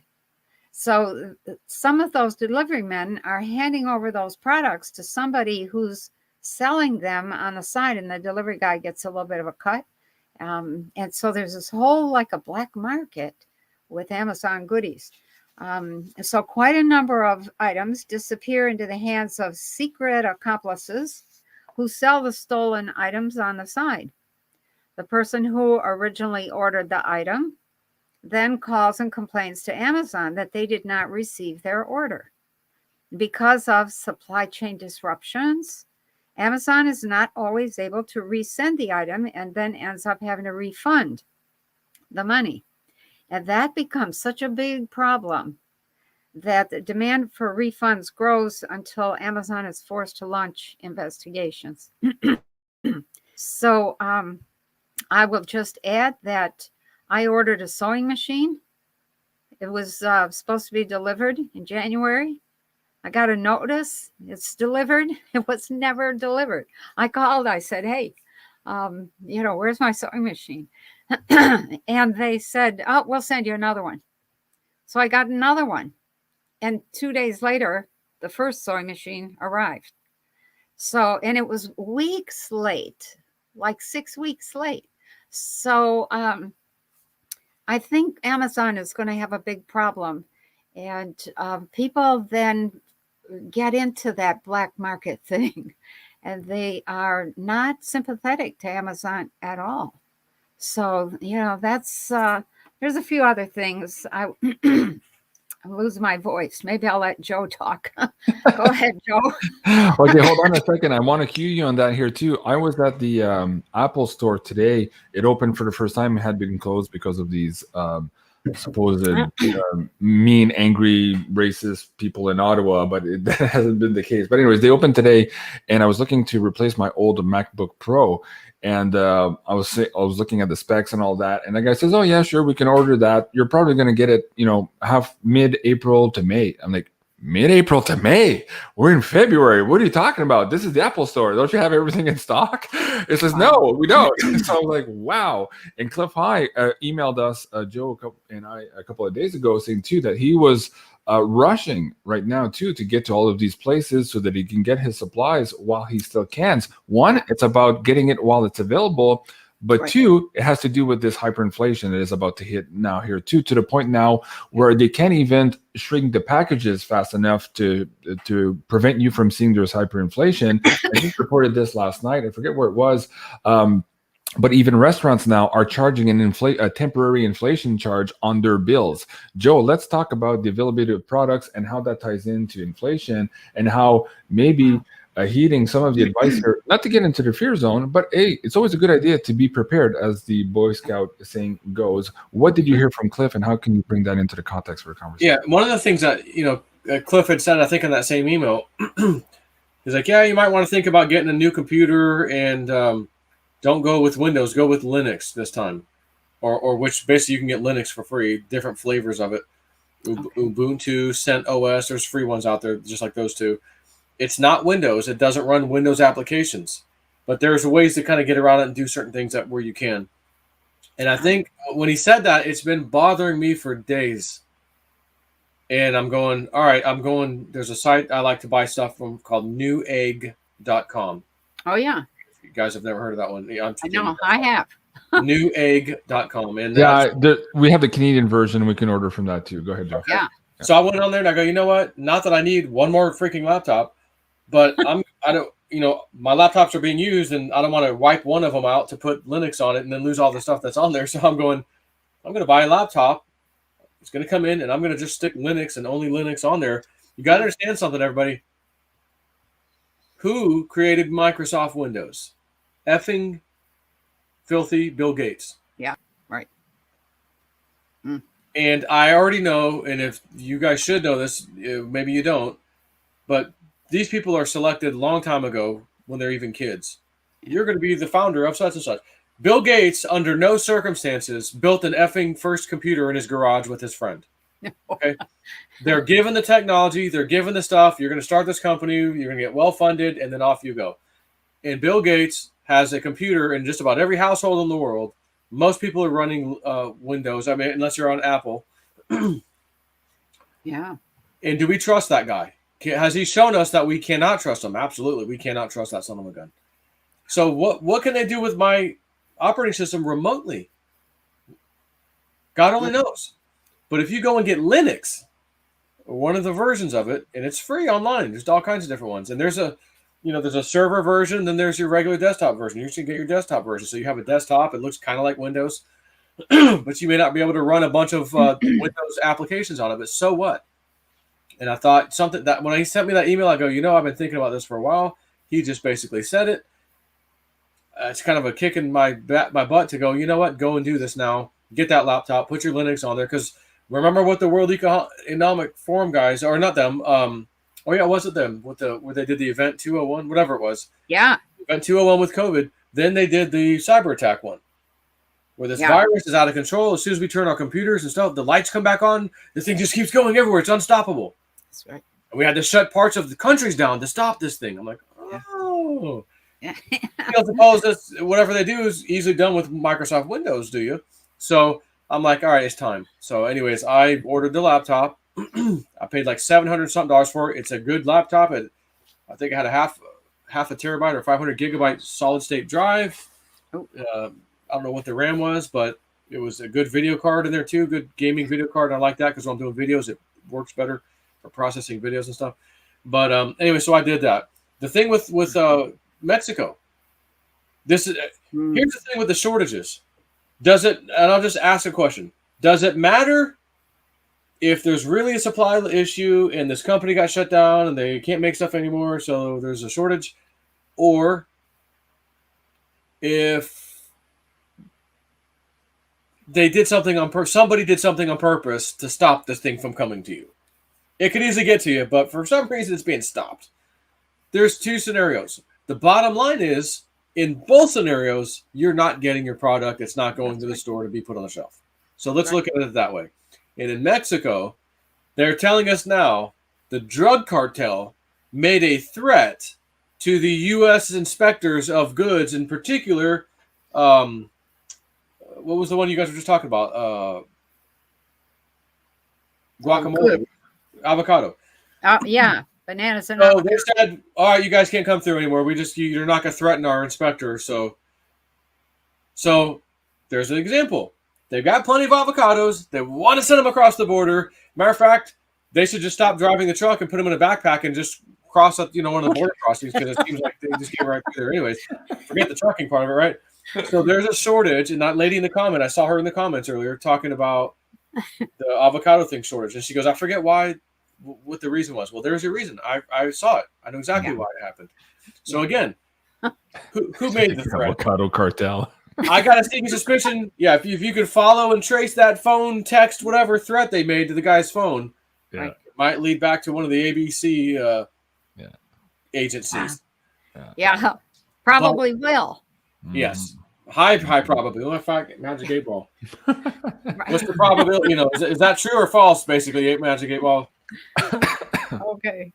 So some of those delivery men are handing over those products to somebody who's selling them on the side, and the delivery guy gets a little bit of a cut. And so there's this whole like a black market with Amazon goodies. So quite a number of items disappear into the hands of secret accomplices who sell the stolen items on the side. The person who originally ordered the item then calls and complains to Amazon that they did not receive their order. Because of supply chain disruptions, Amazon is not always able to resend the item and then ends up having to refund the money. And that becomes such a big problem that the demand for refunds grows until Amazon is forced to launch investigations. So I will just add that I ordered a sewing machine. It was supposed to be delivered in January. I got a notice. It's delivered. It was never delivered. I called. I said, hey, where's my sewing machine? And they said, oh, we'll send you another one. So I got another one. And 2 days later, the first sewing machine arrived. So, and it was weeks late, like 6 weeks late. So I think Amazon is going to have a big problem. And people then get into that black market thing. And they are not sympathetic to Amazon at all. So, that's, there's a few other things. I lose my voice. Maybe I'll let Joe talk. Go ahead, Joe. Okay, hold on a second. I want to cue you on that here too. I was at the Apple store today. It opened for the first time. It had been closed because of these supposed mean, angry, racist people in Ottawa, but that hasn't been the case. But anyways, they opened today, and I was looking to replace my old MacBook Pro, and I was looking at the specs and all that, and the guy says, "Oh yeah, sure, we can order that. You're probably going to get it, half mid-April to May." I'm like, mid-April to May? We're in February. What are you talking about? This is the Apple store. Don't you have everything in stock? It says, no, we don't. So I was like, wow. And Cliff High emailed us, Joe and I, a couple of days ago, saying too that he was rushing right now too to get to all of these places so that he can get his supplies while he still can. One, it's about getting it while it's available. But right. Two, it has to do with this hyperinflation that is about to hit now here too, to the point now where they can't even shrink the packages fast enough to prevent you from seeing there's hyperinflation. I just reported this last night. I forget where it was. But even restaurants now are charging a temporary inflation charge on their bills. Joe, let's talk about the availability of products and how that ties into inflation, and how maybe heeding some of the advice here, not to get into the fear zone, but hey, it's always a good idea to be prepared, as the Boy Scout saying goes. What did you hear from Cliff, and how can you bring that into the context for a conversation? Yeah, one of the things that Cliff had said, I think in that same email, he's like, yeah, you might want to think about getting a new computer, and don't go with Windows, go with Linux this time, or which basically you can get Linux for free, different flavors of it. Ubuntu, CentOS, there's free ones out there just like those two. It's not Windows. It doesn't run Windows applications, but there's ways to kind of get around it and do certain things where you can. And I think when he said that, it's been bothering me for days. And I'm going, all right, there's a site I like to buy stuff from called newegg.com. Oh, yeah. If you guys have never heard of that one. I know, I have. newegg.com. And we have the Canadian version. We can order from that too. Go ahead, Joe. Yeah. So I went on there and I go, you know what? Not that I need one more freaking laptop, but my laptops are being used and I don't want to wipe one of them out to put Linux on it and then lose all the stuff that's on there. So I'm going to buy a laptop. It's going to come in and I'm going to just stick Linux and only Linux on there. You got to understand something, everybody. Who created Microsoft Windows? Effing filthy Bill Gates. Yeah, right. And I already know, and if you guys should know this, maybe you don't, but these people are selected a long time ago when they're even kids. You're going to be the founder of such and such. Bill Gates, under no circumstances, built an effing first computer in his garage with his friend. Okay? They're given the technology. They're given the stuff. You're going to start this company. You're going to get well-funded, and then off you go. And Bill Gates has a computer in just about every household in the world. Most people are running Windows. I mean, unless you're on Apple. Yeah. And do we trust that guy? Has he shown us that we cannot trust him? Absolutely. We cannot trust that son of a gun. So what can they do with my operating system remotely? God only knows. But if you go and get Linux, one of the versions of it, and it's free online, there's all kinds of different ones. And there's a server version, then there's your regular desktop version. You should get your desktop version. So you have a desktop. It looks kind of like Windows, but you may not be able to run a bunch of Windows applications on it. But so what? And I thought something that when he sent me that email, I go, I've been thinking about this for a while. He just basically said it. It's kind of a kick in my butt to go, you know what? Go and do this now. Get that laptop. Put your Linux on there. Because remember what the World Economic Forum guys, or not them, was it them? Where they did the Event 201, whatever it was. Yeah. Event 201 with COVID. Then they did the cyber attack one, where this virus is out of control. As soon as we turn our computers and stuff, the lights come back on. This thing just keeps going everywhere. It's unstoppable. That's right. And we had to shut parts of the countries down to stop this thing. I'm like, oh. Yeah. You don't suppose this, whatever they do is easily done with Microsoft Windows, do you? So I'm like, all right, it's time. So anyways, I ordered the laptop. I paid like $700 something for it. It's a good laptop. I think I had a half a terabyte or 500 gigabyte solid state drive. I don't know what the RAM was, but it was a good video card in there too. Good gaming video card. I like that because when I'm doing videos, it works better for processing videos and stuff. But anyway, so I did that. The thing with Mexico, here's the thing with the shortages. Does it? And I'll just ask a question. Does it matter if there's really a supply issue and this company got shut down and they can't make stuff anymore, so there's a shortage, or if they did something somebody did something on purpose to stop this thing from coming to you? It could easily get to you, but for some reason it's being stopped. There's two scenarios. The bottom line is, in both scenarios, you're not getting your product. It's not going to the store to be put on the shelf. So let's look at it that way. And in Mexico, they're telling us now the drug cartel made a threat to the U.S. inspectors of goods, in particular. What was the one you guys were just talking about? Guacamole, avocado. Yeah, bananas and. So they said, "All right, you guys can't come through anymore. You're not going to threaten our inspector." So there's an example. They've got plenty of avocados. They want to send them across the border. Matter of fact, they should just stop driving the truck and put them in a backpack and just cross up, one of the border crossings, because it seems like they just get right through there anyways. Forget the trucking part of it, right? So there's a shortage, and that lady in the comment, I saw her in the comments earlier talking about the avocado thing shortage, and she goes, I forget what the reason was. Well, there's a reason. I saw it. I know exactly why it happened. So again, who made the threat? Avocado cartel. I got a sneaking suspicion. Yeah, if you could follow and trace that phone, text, whatever threat they made to the guy's phone, it might lead back to one of the ABC agencies. Yeah, probably will. Yes. High probability. Oh, in fact, Magic 8 Ball. What's the probability? Is that true or false? Basically, Magic 8 Ball. Okay.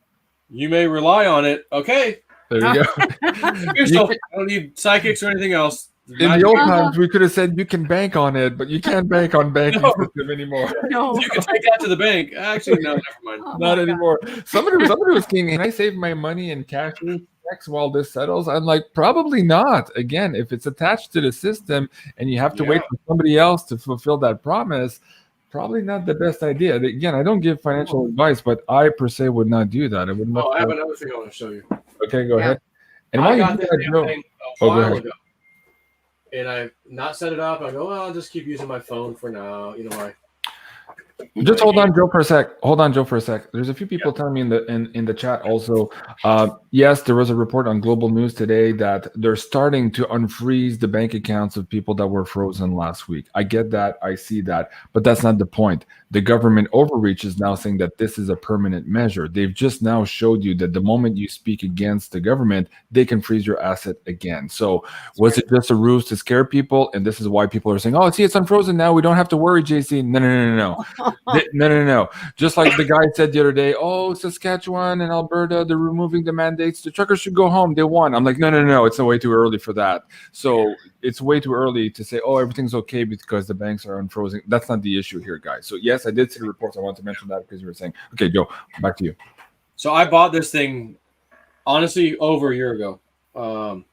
You may rely on it. Okay. There you go. I don't need psychics or anything else. In the old times, we could have said you can bank on it, but you can't bank on banking system anymore. No. You can take that to the bank. Actually, no, never mind. Not anymore. Somebody was saying, can I save my money in cash checks while this settles? I'm like, probably not. Again, if it's attached to the system and you have to wait for somebody else to fulfill that promise, probably not the best idea. Again, I don't give financial advice, but I per se would not do that. I would not. I have another thing I want to show you. Okay, go ahead. And I got this thing a while ago. And I've not set it up. I go, well, I'll just keep using my phone for now. Just hold on, Joe, for a sec. There's a few people telling me in the chat also. Yes, there was a report on Global News today that they're starting to unfreeze the bank accounts of people that were frozen last week. I get that. I see that. But that's not the point. The government overreach is now saying that this is a permanent measure. They've just now showed you that the moment you speak against the government, they can freeze your asset again. So was it just a ruse to scare people? And this is why people are saying, oh, see, it's unfrozen now. We don't have to worry, JC. No. No. Just like the guy said the other day, oh, Saskatchewan and Alberta, they're removing the mandates. The truckers should go home. They won. I'm like, no. It's way too early for that. So it's way too early to say, oh, everything's okay because the banks are unfrozen. That's not the issue here, guys. So yes, I did see the reports. I want to mention that because you were saying, okay, Joe, back to you. So I bought this thing, honestly, over a year ago.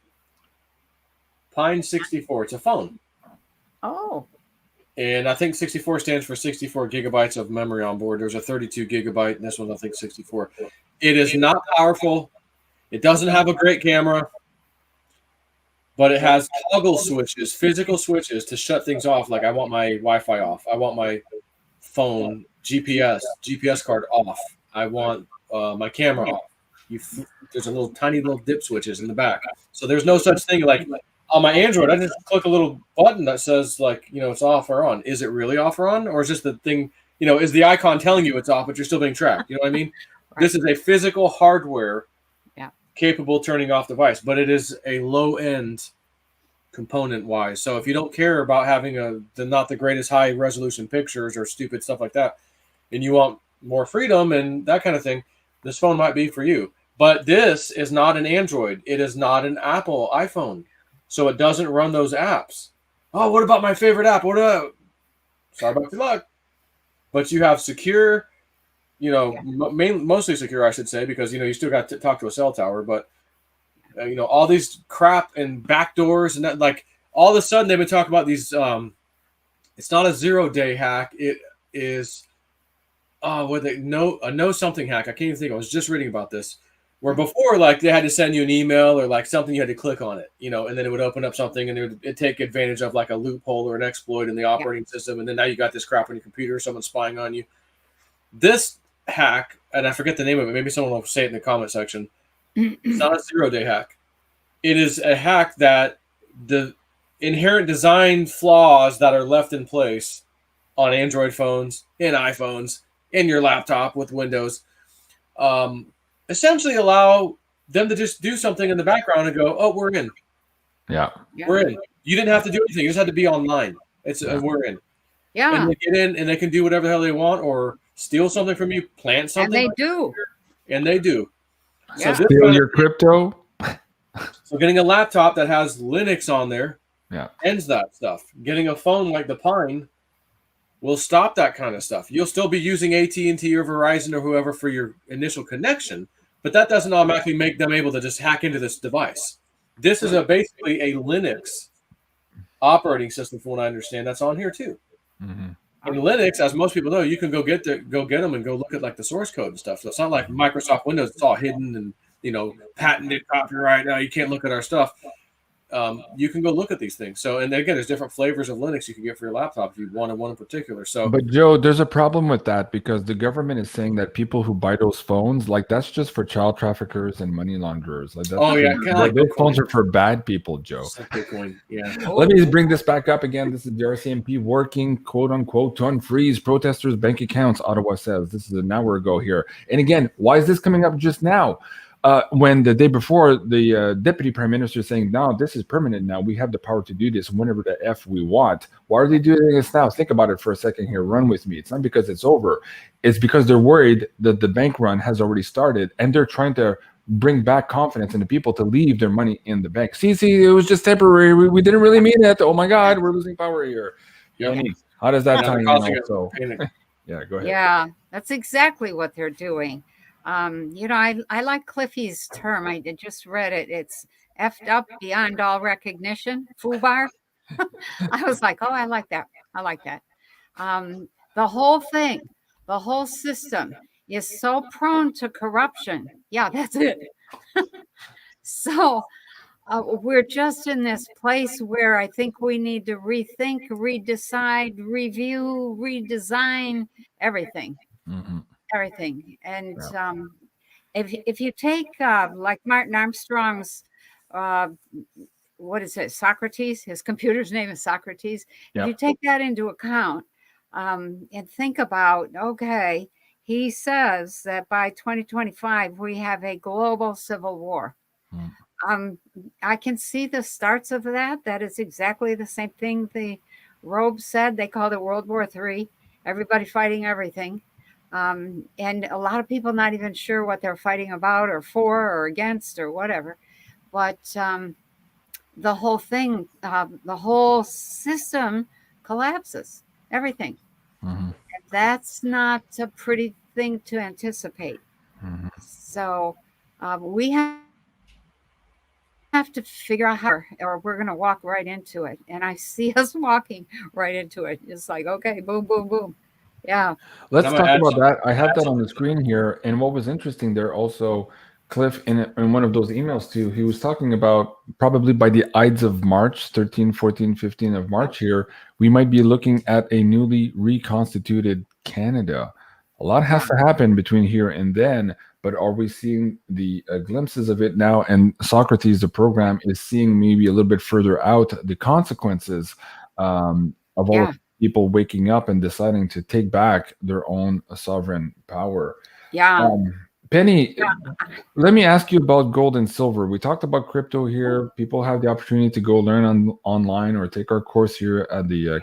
Pine 64. It's a phone. Oh. And I think 64 stands for 64 gigabytes of memory on board. There's a 32 gigabyte, and this one's, I think, 64. It is not powerful. It doesn't have a great camera, but it has toggle switches, physical switches to shut things off. Like I want my Wi-Fi off. I want my phone GPS card off. I want my camera off. There's a tiny little dip switches in the back. So there's no such thing like on my Android. I just click a little button that says it's off or on. Is it really off or on, or is just the thing? Is the icon telling you it's off, but you're still being tracked? You know what I mean? Right. This is a physical hardware capable of turning off device, but it is a low end component wise. So if you don't care about having not the greatest high resolution pictures or stupid stuff like that, and you want more freedom and that kind of thing, this phone might be for you. But this is not an Android. It is not an Apple iPhone. So it doesn't run those apps. Oh, what about my favorite app? Sorry about your luck. But you have secure, mostly secure, I should say, because, you still got to talk to a cell tower. But, all these crap and backdoors and that, like, all of a sudden they've been talking about these. It's not a 0-day hack. It is, a know something hack. I can't even think. I was just reading about this. Where before, they had to send you an email or something, you had to click on it, and then it would open up something and it'd take advantage of a loophole or an exploit in the operating system. And then now you got this crap on your computer, someone's spying on you. This hack, and I forget the name of it, maybe someone will say it in the comment section. It's not a 0-day hack. It is a hack that the inherent design flaws that are left in place on Android phones, and iPhones, in your laptop with Windows, essentially allow them to just do something in the background and go, oh, we're in. Yeah. We're in. You didn't have to do anything. You just had to be online. We're in. Yeah. And they get in and they can do whatever the hell they want or steal something from you, plant something. And they do. And they do. Yeah. So steal your crypto. So getting a laptop that has Linux on there ends that stuff. Getting a phone like the Pine will stop that kind of stuff. You'll still be using AT&T or Verizon or whoever for your initial connection, but that doesn't automatically make them able to just hack into this device. This is basically a Linux operating system, from what I understand, that's on here too. Mm-hmm. And Linux, as most people know, you can go get them and go look at the source code and stuff. So it's not like Microsoft Windows; it's all hidden and patented, copyright. Now you can't look at our stuff. you can go look at these things. So, and again, there's different flavors of Linux you can get for your laptop if you want one in particular. So, but Joe, there's a problem with that because the government is saying that people who buy those phones, like that's just for child traffickers and money launderers. Like that's those phones are for bad people, Joe. Like Bitcoin, yeah. Let me bring this back up again. This is the RCMP working, quote unquote, to unfreeze protesters' bank accounts. Ottawa says this is an hour ago here. And again, why is this coming up just now? When the day before the deputy prime minister is saying, no, this is permanent now. We have the power to do this whenever the F we want. Why are they doing this now? Think about it for a second here. Run with me. It's not because it's over. It's because they're worried that the bank run has already started and they're trying to bring back confidence in the people to leave their money in the bank. See, it was just temporary. We didn't really mean it. Oh my God, we're losing power here. Yeah. How does that tie in also? Yeah, go ahead. Yeah, that's exactly what they're doing. I like Cliffy's term. I just read it. It's effed up beyond all recognition. FUBAR. I was like, oh, I like that. I like that. The whole thing, the whole system is so prone to corruption. Yeah, that's it. So we're just in this place where I think we need to rethink, redecide, review, redesign everything. Mm-hmm. Everything. And if you take like Martin Armstrong's what is it, Socrates, his computer's name is Socrates. If you take that into account and think about, okay, he says that by 2025 we have a global civil war. I can see the starts of that. That is exactly the same thing the Robe said. They called it World War III. Everybody fighting everything. And a lot of people not even sure what they're fighting about or for or against or whatever. But the whole thing, the whole system collapses, everything. Mm-hmm. And that's not a pretty thing to anticipate. Mm-hmm. So we have to figure out how, or we're going to walk right into it. And I see us walking right into it. It's like, okay, boom, boom, boom. Yeah. Let's talk about that. I have that on the screen here. And what was interesting there also, Cliff, in one of those emails too, he was talking about probably by the Ides of March, 13, 14, 15 of March here, we might be looking at a newly reconstituted Canada. A lot has to happen between here and then, but are we seeing the glimpses of it now? And Socrates, the program, is seeing maybe a little bit further out the consequences of all of people waking up and deciding to take back their own sovereign power. Yeah. Penny, let me ask you about gold and silver. We talked about crypto here. People have the opportunity to go learn online or take our course here at the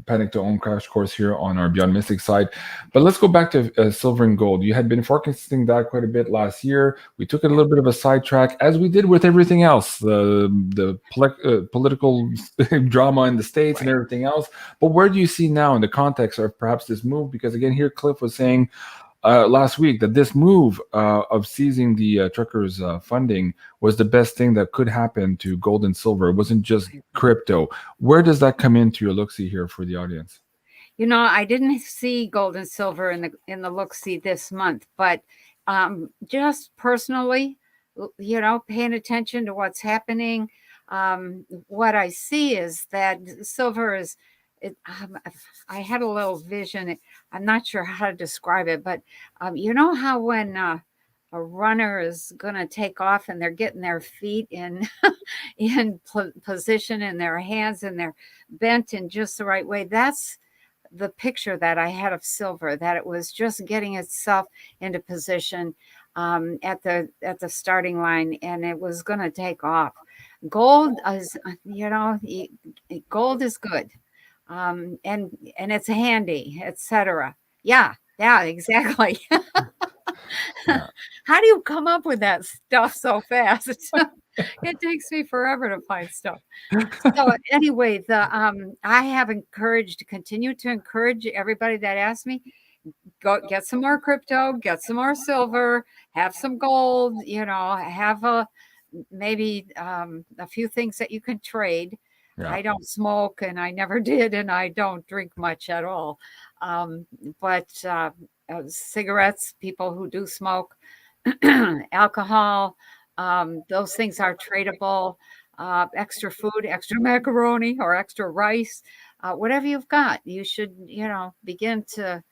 Panic to Own Crash course here on our BeyondMystic side. But let's go back to silver and gold. You had been forecasting that quite a bit last year. We took it a little bit of a sidetrack, as we did with everything else, the political drama in the States and everything else. But where do you see now in the context of perhaps this move? Because again, here Cliff was saying last week that this move of seizing the truckers' funding was the best thing that could happen to gold and silver. It wasn't just crypto. Where does that come into your look-see here for the audience? You know, I didn't see gold and silver in the look-see this month, but just personally, you know, paying attention to what's happening, what I see is that silver is. I had a little vision. I'm not sure how to describe it, but you know how when a runner is going to take off and they're getting their feet in position and their hands and they're bent in just the right way. That's the picture that I had of silver, that it was just getting itself into position at the starting line and it was going to take off. Gold is, you know, gold is good. And it's handy, etc. Yeah, exactly. How do you come up with that stuff so fast? It takes me forever to find stuff. So anyway, I have continue to encourage everybody that asks me, go get some more crypto, get some more silver, have some gold, you know, have maybe a few things that you can trade. Yeah. I don't smoke and I never did, and I don't drink much at all. But cigarettes, people who do smoke, alcohol, those things are tradable. extra food, extra macaroni or extra rice, whatever you've got. You should, begin to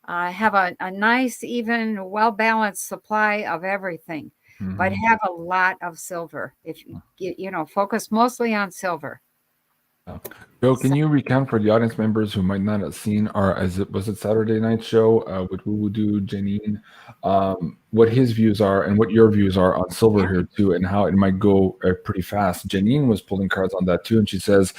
have a nice, even, well-balanced supply of everything. But have a lot of silver. If you focus mostly on silver. Joe, can you recount for the audience members who might not have seen was it Saturday night show with Woo Do Janine, what his views are and what your views are on silver here too, and how it might go pretty fast. Janine was pulling cards on that too, and she says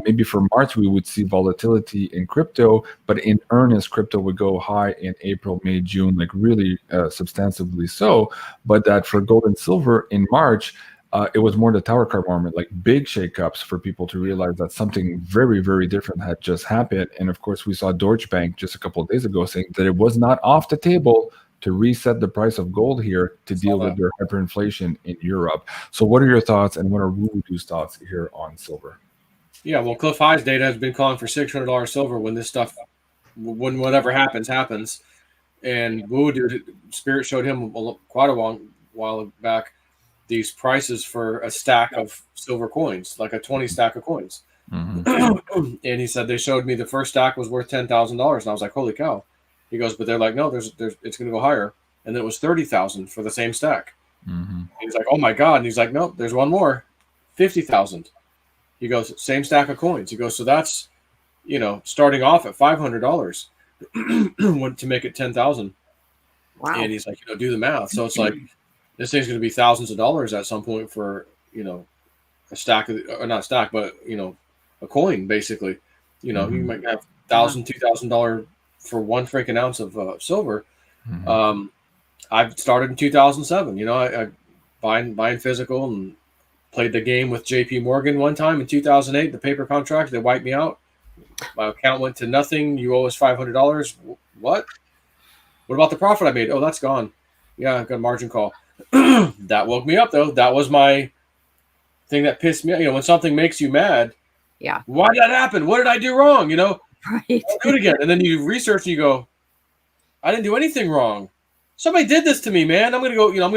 maybe for March we would see volatility in crypto, but in earnest, crypto would go high in April, May, June, like really substantively so, but that for gold and silver in March, it was more the Tower card moment, like big shakeups for people to realize that something very, very different had just happened. And of course, we saw Deutsche Bank just a couple of days ago saying that it was not off the table to reset the price of gold here to deal with their hyperinflation in Europe. So what are your thoughts, and what are Woo-Doo's thoughts here on silver? Yeah, well, Cliff High's data has been calling for $600 silver when this stuff, when whatever happens. And Woo-Doo, Spirit showed him quite a while back these prices for a stack of silver coins, like a 20 stack of coins. And he said they showed me the first stack was worth $10,000, and I was like, holy cow. He goes, but they're like, no, there's it's going to go higher. And then it was 30,000 for the same stack. He's like, oh my god. And he's like, no, there's one more, 50,000. He goes, same stack of coins. He goes, so that's starting off at $500 to make it 10,000. Wow. And he's like, do the math. So it's like, this thing's going to be thousands of dollars at some point for, a stack of, or not a stack, but, a coin, basically. You might have $1,000, $2,000 for one freaking ounce of silver. I started in 2007. I buying physical and played the game with JP Morgan one time in 2008, the paper contract. They wiped me out. My account went to nothing. You owe us $500. What? What about the profit I made? Oh, that's gone. Yeah, I got a margin call. That woke me up, though. That was my thing that pissed me off. When something makes you mad, why did that happen? What did I do wrong? Right. I'll do it again. And then you research and you go, I didn't do anything wrong. Somebody did this to me, man. I'm gonna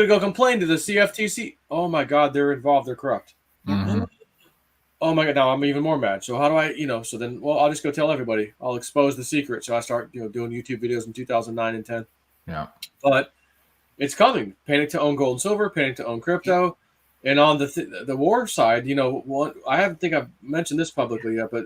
go complain to the CFTC. Oh my God, they're involved. They're corrupt. Oh my God, now I'm even more mad. So how do I, so then, well, I'll just go tell everybody. I'll expose the secret. So I start, doing YouTube videos in 2009 and 10. Yeah. But it's coming. Panic to own gold and silver, panic to own crypto. And on the war side, I haven't think I've mentioned this publicly yet, but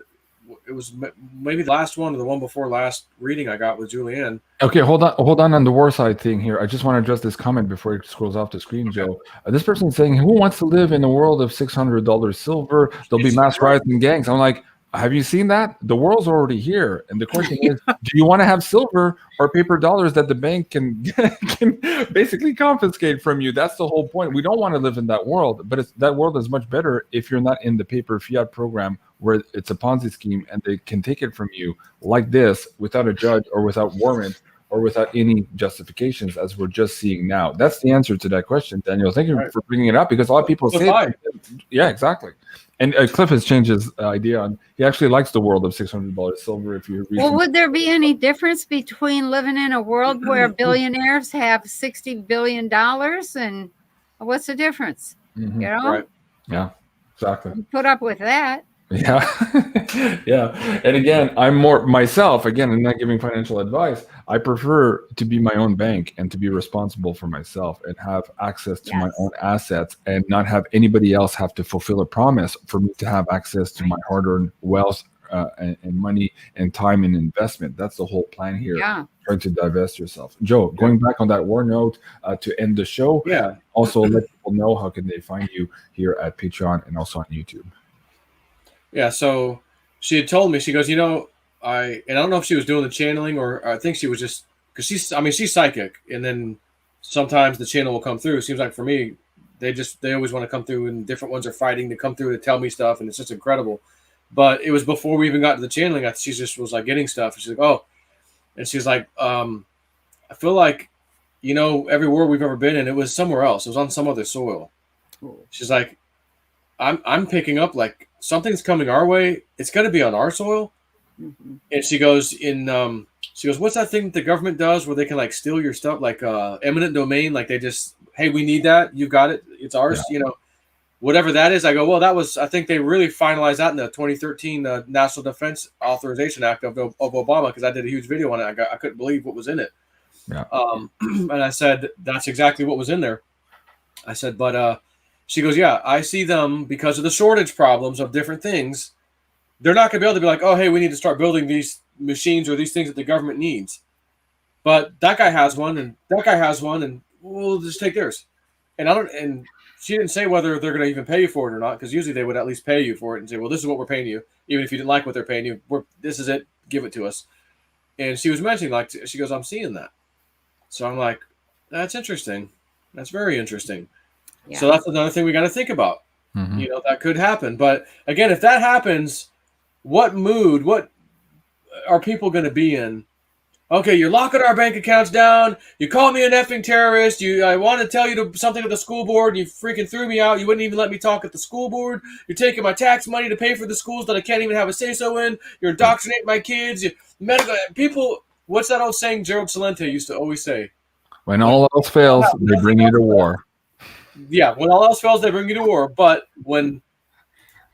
it was maybe the last one or the one before last reading I got with Julianne. Okay, hold on the war side thing here. I just want to address this comment before it scrolls off the screen, Joe. This person is saying, who wants to live in a world of $600 silver? There'll be mass riots and gangs. I'm like, have you seen that? The world's already here. And the question is, do you want to have silver or paper dollars that the bank can basically confiscate from you? That's the whole point. We don't want to live in that world, but that world is much better if you're not in the paper fiat program where it's a Ponzi scheme and they can take it from you like this without a judge or without warrant or without any justifications, as we're just seeing now. That's the answer to that question, Daniel. Thank you for bringing it up, because a lot of people say, yeah, exactly. And Cliff has changed his idea on, he actually likes the world of $600 silver. If you Well, would there be any difference between living in a world where billionaires have $60 billion and what's the difference? Right. Yeah, exactly. Put up with that. Yeah. Yeah. And again, I'm more myself, again, I'm not giving financial advice. I prefer to be my own bank and to be responsible for myself and have access to my own assets and not have anybody else have to fulfill a promise for me to have access to my hard-earned wealth and money and time and investment. That's the whole plan here. Yeah. Trying to divest yourself. Joe, going back on that war note to end the show. Yeah. Also let people know how can they find you here at Patreon and also on YouTube. Yeah, so she had told me, she goes, I don't know if she was doing the channeling or I think she was just, because she's psychic, and then sometimes the channel will come through. It seems like for me, they always want to come through, and different ones are fighting to come through to tell me stuff, and it's just incredible. But it was before we even got to the channeling. She just was like getting stuff, and she's like, oh, and she's like, I feel like, every war we've ever been in, it was somewhere else. It was on some other soil. She's like, I'm picking up like something's coming our way. It's going to be on our soil. And she goes, what's that thing that the government does where they can like steal your stuff, like eminent domain? Like they just, hey, we need that. You got it. It's ours, whatever that is. I go, well, I think they really finalized that in the 2013 National Defense Authorization Act of Obama, because I did a huge video on it. I couldn't believe what was in it. Yeah. And I said, that's exactly what was in there. I said, but she goes, yeah, I see them because of the shortage problems of different things. They're not going to be able to be like, oh, hey, we need to start building these machines or these things that the government needs. But that guy has one, and that guy has one, and we'll just take theirs. And she didn't say whether they're going to even pay you for it or not, because usually they would at least pay you for it and say, well, this is what we're paying you, even if you didn't like what they're paying you. This is it. Give it to us. And she was mentioning, like, she goes, I'm seeing that. So I'm like, that's interesting. That's very interesting. Yeah. So that's another thing we got to think about. Mm-hmm. You know, that could happen. But again, if that happens, what are people going to be in? Okay, you're locking our bank accounts down. You call me an effing terrorist. I want to tell you something to the school board. You freaking threw me out. You wouldn't even let me talk at the school board. You're taking my tax money to pay for the schools that I can't even have a say-so in. You're indoctrinating my kids. People. What's that old saying Gerald Celente used to always say? When all else fails, they bring you to war. Yeah, when all else fails, they bring you to war. But when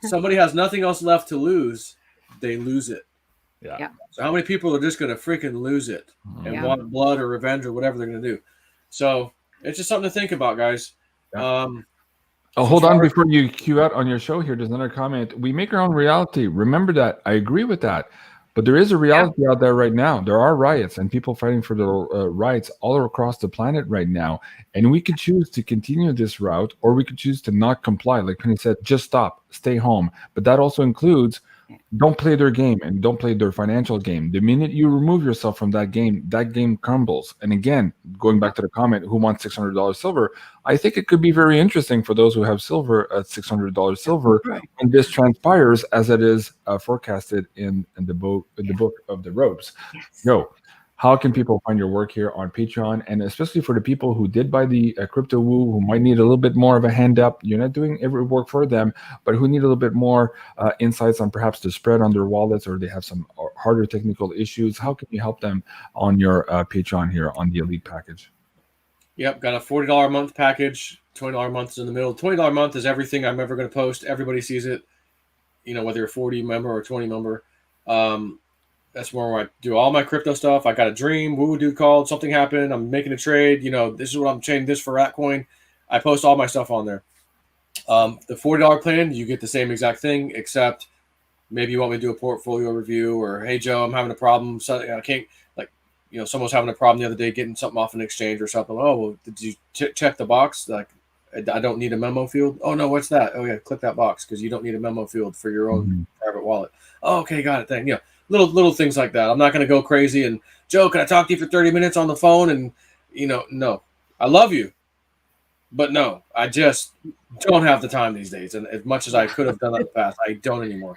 somebody has nothing else left to lose, they lose it. Yeah. So how many people are just going to freaking lose it and want blood or revenge or whatever they're going to do? So it's just something to think about, guys. Yeah. Hold on before you cue out on your show here. There's another comment. We make our own reality. Remember that. I agree with that. But there is a reality out there right now. There are riots and people fighting for their rights all across the planet right now. And we could choose to continue this route, or we could choose to not comply. Like Penny said, just stop, stay home. But that also includes don't play their game and don't play their financial game. The minute you remove yourself from that game crumbles. And again, going back to the comment, who wants $600 silver? I think it could be very interesting for those who have silver at $600 silver when this transpires as it is forecasted in the book of the ropes. Yo, how can people find your work here on Patreon? And especially for the people who did buy the Crypto Woo, who might need a little bit more of a hand up. You're not doing every work for them, but who need a little bit more insights on perhaps the spread on their wallets, or they have some harder technical issues. How can you help them on your Patreon here on the Elite package? Yep, got a $40 a month package. $20 a month is in the middle. $20 a month is everything I'm ever going to post. Everybody sees it, you know, whether you're a 40 member or 20 member. That's where I do all my crypto stuff. I got a dream, woo dude called, something happened, I'm making a trade, you know, this is what I'm trading this for Ratcoin. I post all my stuff on there. The $40 plan, you get the same exact thing, except maybe you want me to do a portfolio review, or hey Joe, I'm having a problem. So I can't, like, you know, someone's having a problem the other day getting something off an exchange or something. Oh, well, did you check the box? Like, I don't need a memo field. Oh no, what's that? Oh yeah, click that box because you don't need a memo field for your own private wallet. Oh, okay, got it. Thank you. Little things like that. I'm not going to go crazy and, Joe, can I talk to you for 30 minutes on the phone? And, you know, no. I love you, but no, I just don't have the time these days. And as much as I could have done that in the past, I don't anymore.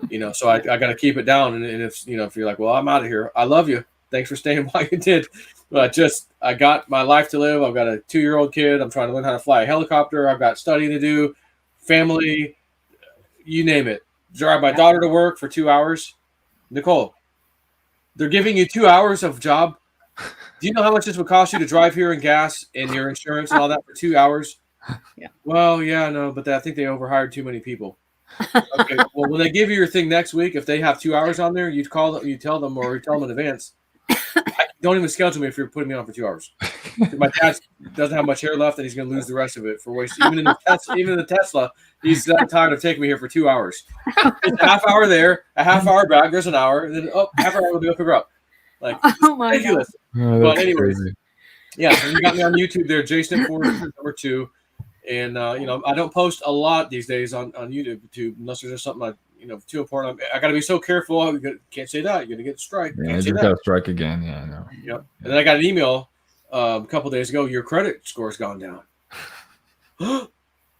You know, so I got to keep it down. And if, you know, if you're like, well, I'm out of here, I love you. Thanks for staying while you did. But I got my life to live. I've got a 2-year-old kid. I'm trying to learn how to fly a helicopter. I've got studying to do, family, you name it. Drive my daughter to work for 2 hours. Nicole, they're giving you 2 hours of job. Do you know how much this would cost you to drive here and gas and your insurance and all that for 2 hours? Yeah. Well, yeah, no, but I think they overhired too many people. Okay. Well, when they give you your thing next week, if they have 2 hours on there, you tell them, or you tell them in advance. Don't even schedule me if you're putting me on for 2 hours. My dad doesn't have much hair left, and he's going to lose the rest of it for waste. Even in the Tesla, he's tired of taking me here for 2 hours. It's a half hour there, a half hour back. There's an hour, and then half hour we'll be able to figure out. Like, ridiculous. Oh, but anyways, yeah. So you got me on YouTube there, Jason Ford number 2, and you know, I don't post a lot these days on YouTube unless there's just something too important. I got to be so careful. Can't say that. You're gonna get a strike. Yeah, you got a strike again. Yeah, I know. Yep. And then I got an email a couple days ago. Your credit score's gone down.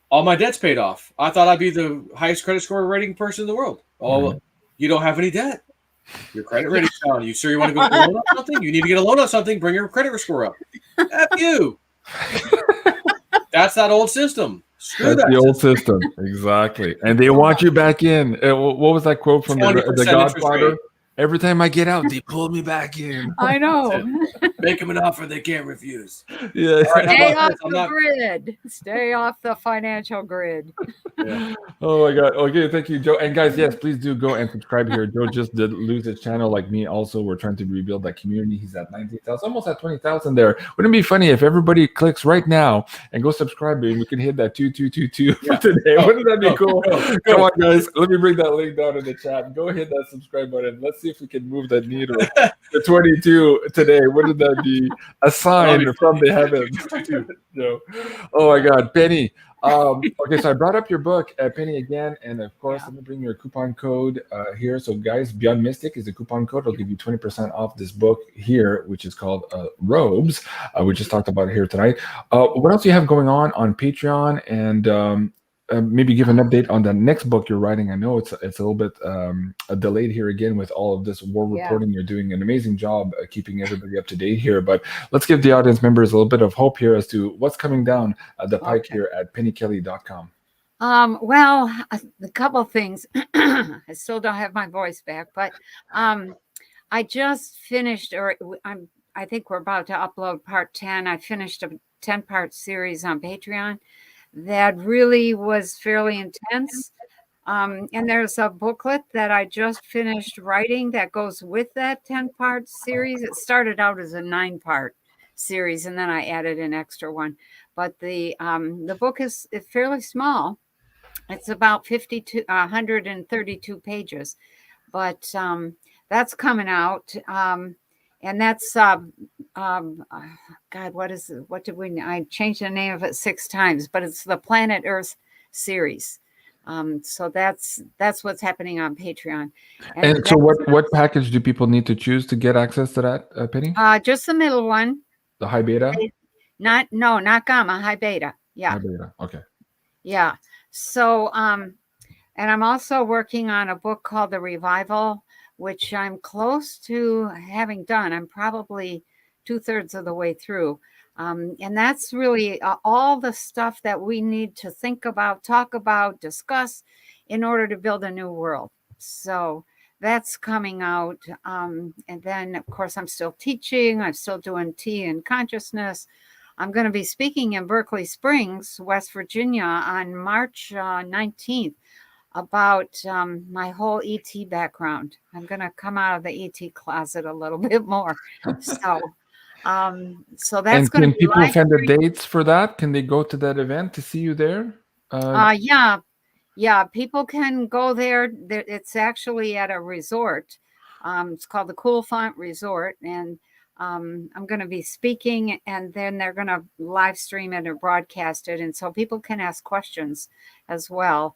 All my debt's paid off. I thought I'd be the highest credit score rating person in the world. Oh, you don't have any debt. Your credit rating's down. You sure you want to go get a loan on something? You need to get a loan on something. Bring your credit score up. F you. That's that old system. That's the old system. Exactly. And they want you back in. What was that quote from the Godfather? Every time I get out, they pull me back in. I know. Make them an offer they can't refuse. Yeah. Stay off the grid. Stay off the financial grid. Yeah. Oh my God. Okay, thank you, Joe. And guys, yes, please do go and subscribe here. Joe just did lose his channel, like me. Also, we're trying to rebuild that community. He's at 19,000, almost at 20,000 there. Wouldn't it be funny if everybody clicks right now and go subscribe, and we can hit that 2222 for today? Wouldn't that be cool? Come on, guys. Let me bring that link down in the chat. Go hit that subscribe button. Let's see if we can move that needle to 22 today. Wouldn't that be a sign from the heavens? No. Oh my God, Penny. Okay, so I brought up your book, Penny, again, and of course, let me bring your coupon code here. So, guys, BeyondMystic is the coupon code. It'll give you 20% off this book here, which is called Robes. We just talked about it here tonight. What else do you have going on Patreon, and maybe give an update on the next book you're writing? I know it's a little bit delayed here again with all of this war reporting. You're doing an amazing job keeping everybody up to date here, but let's give the audience members a little bit of hope here as to what's coming down the pike here at pennykelly.com. Well, a couple of things. I still don't have my voice back, but I just finished, I think we're about to upload part 10. I finished a 10-part series on Patreon that really was fairly intense. And there's a booklet that I just finished writing that goes with that 10-part series. It started out as a 9-part series, and then I added an extra one. But the book is fairly small. It's about 132 pages. But that's coming out. And that's God, what did we? I changed the name of it 6 times, but it's the Planet Earth series. So that's what's happening on Patreon. And so, what package do people need to choose to get access to that, Penny? Just the middle one. The high beta. Not gamma, high beta. Yeah. High beta. Okay. Yeah. So, and I'm also working on a book called The Revival, which I'm close to having done. I'm probably 2/3 of the way through. And that's really all the stuff that we need to think about, talk about, discuss in order to build a new world. So that's coming out. And then, of course, I'm still teaching. I'm still doing tea and consciousness. I'm going to be speaking in Berkeley Springs, West Virginia on March 19th. About my whole ET background. I'm going to come out of the ET closet a little bit more. So that's going to be. Can people find the dates for that? Can they go to that event to see you there? Yeah. People can go there. It's actually at a resort. It's called the Cool Font Resort, and I'm going to be speaking, and then they're going to live stream it or broadcast it, and so people can ask questions as well.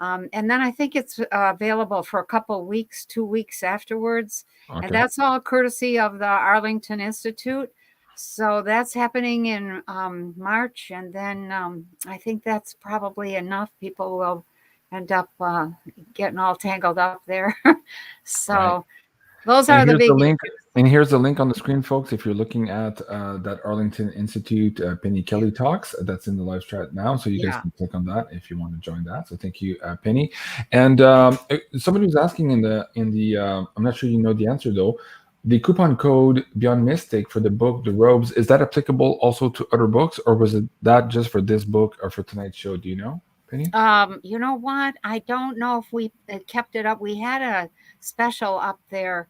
And then I think it's available for a couple weeks, 2 weeks afterwards. Okay. And that's all courtesy of the Arlington Institute. So that's happening in March. And then I think that's probably enough. People will end up getting all tangled up there. So those are the big link. And here's the link on the screen, folks. If you're looking at that Arlington Institute Penny Kelly Talks, that's in the live chat now. So you guys can click on that if you want to join that. So thank you, Penny. And somebody was asking in the I'm not sure you know the answer though. The coupon code BeyondMystic for the book, The Robes, is that applicable also to other books, or was it that just for this book or for tonight's show? Do you know, Penny? You know what? I don't know if we kept it up. We had a special up there.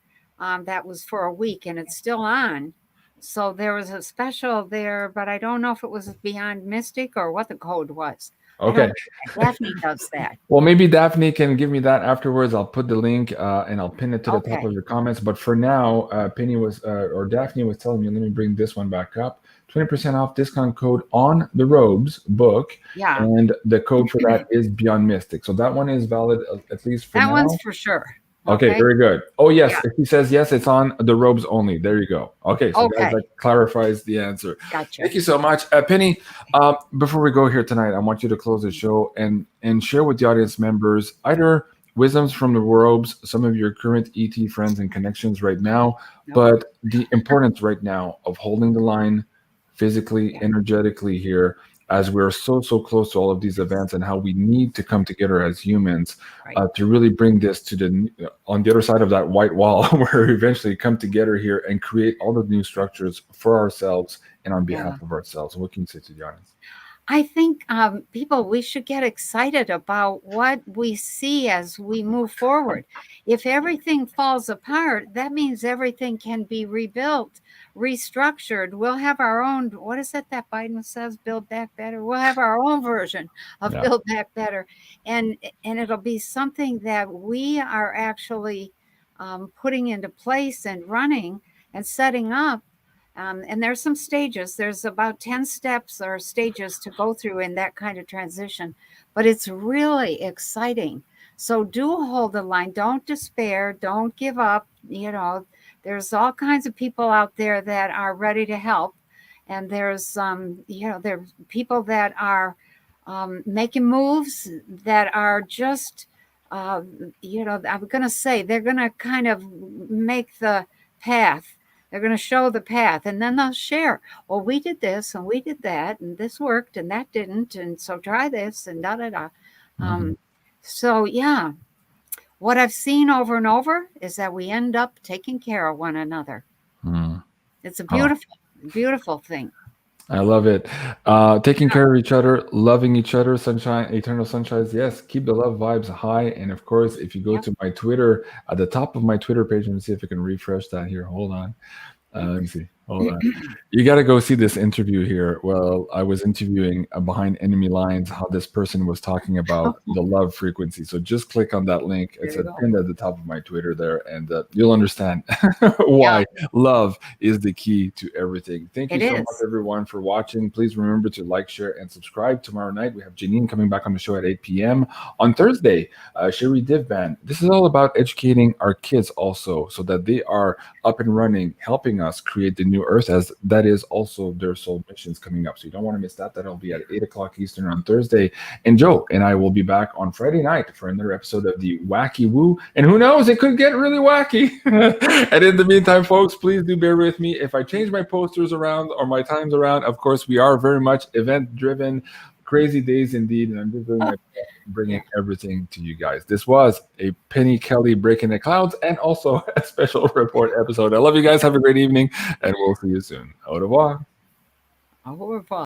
That was for a week, and it's still on. So there was a special there, but I don't know if it was BeyondMystic or what the code was. Okay. Daphne does that. Well, maybe Daphne can give me that afterwards. I'll put the link and I'll pin it to the top of your comments. But for now, Penny was or Daphne was telling me, let me bring this one back up. 20% off discount code on the Robes book. Yeah. And the code for that is BeyondMystic. So that one is valid at least for now. That one's for sure. Okay, very good. Oh, yes. Yeah. If he says yes, it's on the Robes only. There you go. Okay, so guys, that clarifies the answer. Gotcha. Thank you so much. Penny, before we go here tonight, I want you to close the show and share with the audience members either wisdoms from the Robes, some of your current ET friends and connections right now, but the importance right now of holding the line physically, energetically here, as we're so close to all of these events, and how we need to come together as humans to really bring this to on the other side of that white wall, where we eventually come together here and create all the new structures for ourselves and on behalf of ourselves. What can you say to the audience? I think we should get excited about what we see as we move forward. If everything falls apart, that means everything can be rebuilt, restructured. We'll have our own, what is it that Biden says, Build Back Better? We'll have our own version of Build Back Better. And it'll be something that we are actually putting into place and running and setting up. And there's some stages. There's about 10 steps or stages to go through in that kind of transition. But it's really exciting. So do hold the line. Don't despair. Don't give up. There's all kinds of people out there that are ready to help. And there's, there are people that are making moves that are just, I'm going to say, they're going to kind of make the path. They're going to show the path, and then they'll share. Well, we did this and we did that, and this worked and that didn't, and so try this and da-da-da. So, yeah, what I've seen over and over is that we end up taking care of one another. It's a beautiful, beautiful thing. I love it. Taking care of each other, loving each other, sunshine, eternal sunshines. Yes, keep the love vibes high. And of course, if you go to my Twitter, at the top of my Twitter page, let me see if I can refresh that here. Hold on. Let me see. Hold on. You got to go see this interview here. Well, I was interviewing Behind Enemy Lines, how this person was talking about the love frequency. So just click on that link. It's pinned at the top of my Twitter there, and you'll understand why love is the key to everything. Thank you so much, everyone, for watching. Please remember to like, share, and subscribe. Tomorrow night, we have Janine coming back on the show at 8 p.m. On Thursday, Sherry Divban. This is all about educating our kids also, so that they are up and running, helping us create the new earth, as that is also their soul missions coming up. So you don't want to miss that. That'll be at 8 o'clock Eastern on Thursday. And Joe and I will be back on Friday night for another episode of the Wacky Woo. And who knows, it could get really wacky. And in the meantime, folks, please do bear with me if I change my posters around or my times around. Of course, we are very much event driven. Crazy days indeed, and I'm just doing my best, bringing everything to you guys. This was a Penny Kelly Breaking the Clouds and also a special report episode. I love you guys. Have a great evening, and we'll see you soon. Au revoir. Au revoir.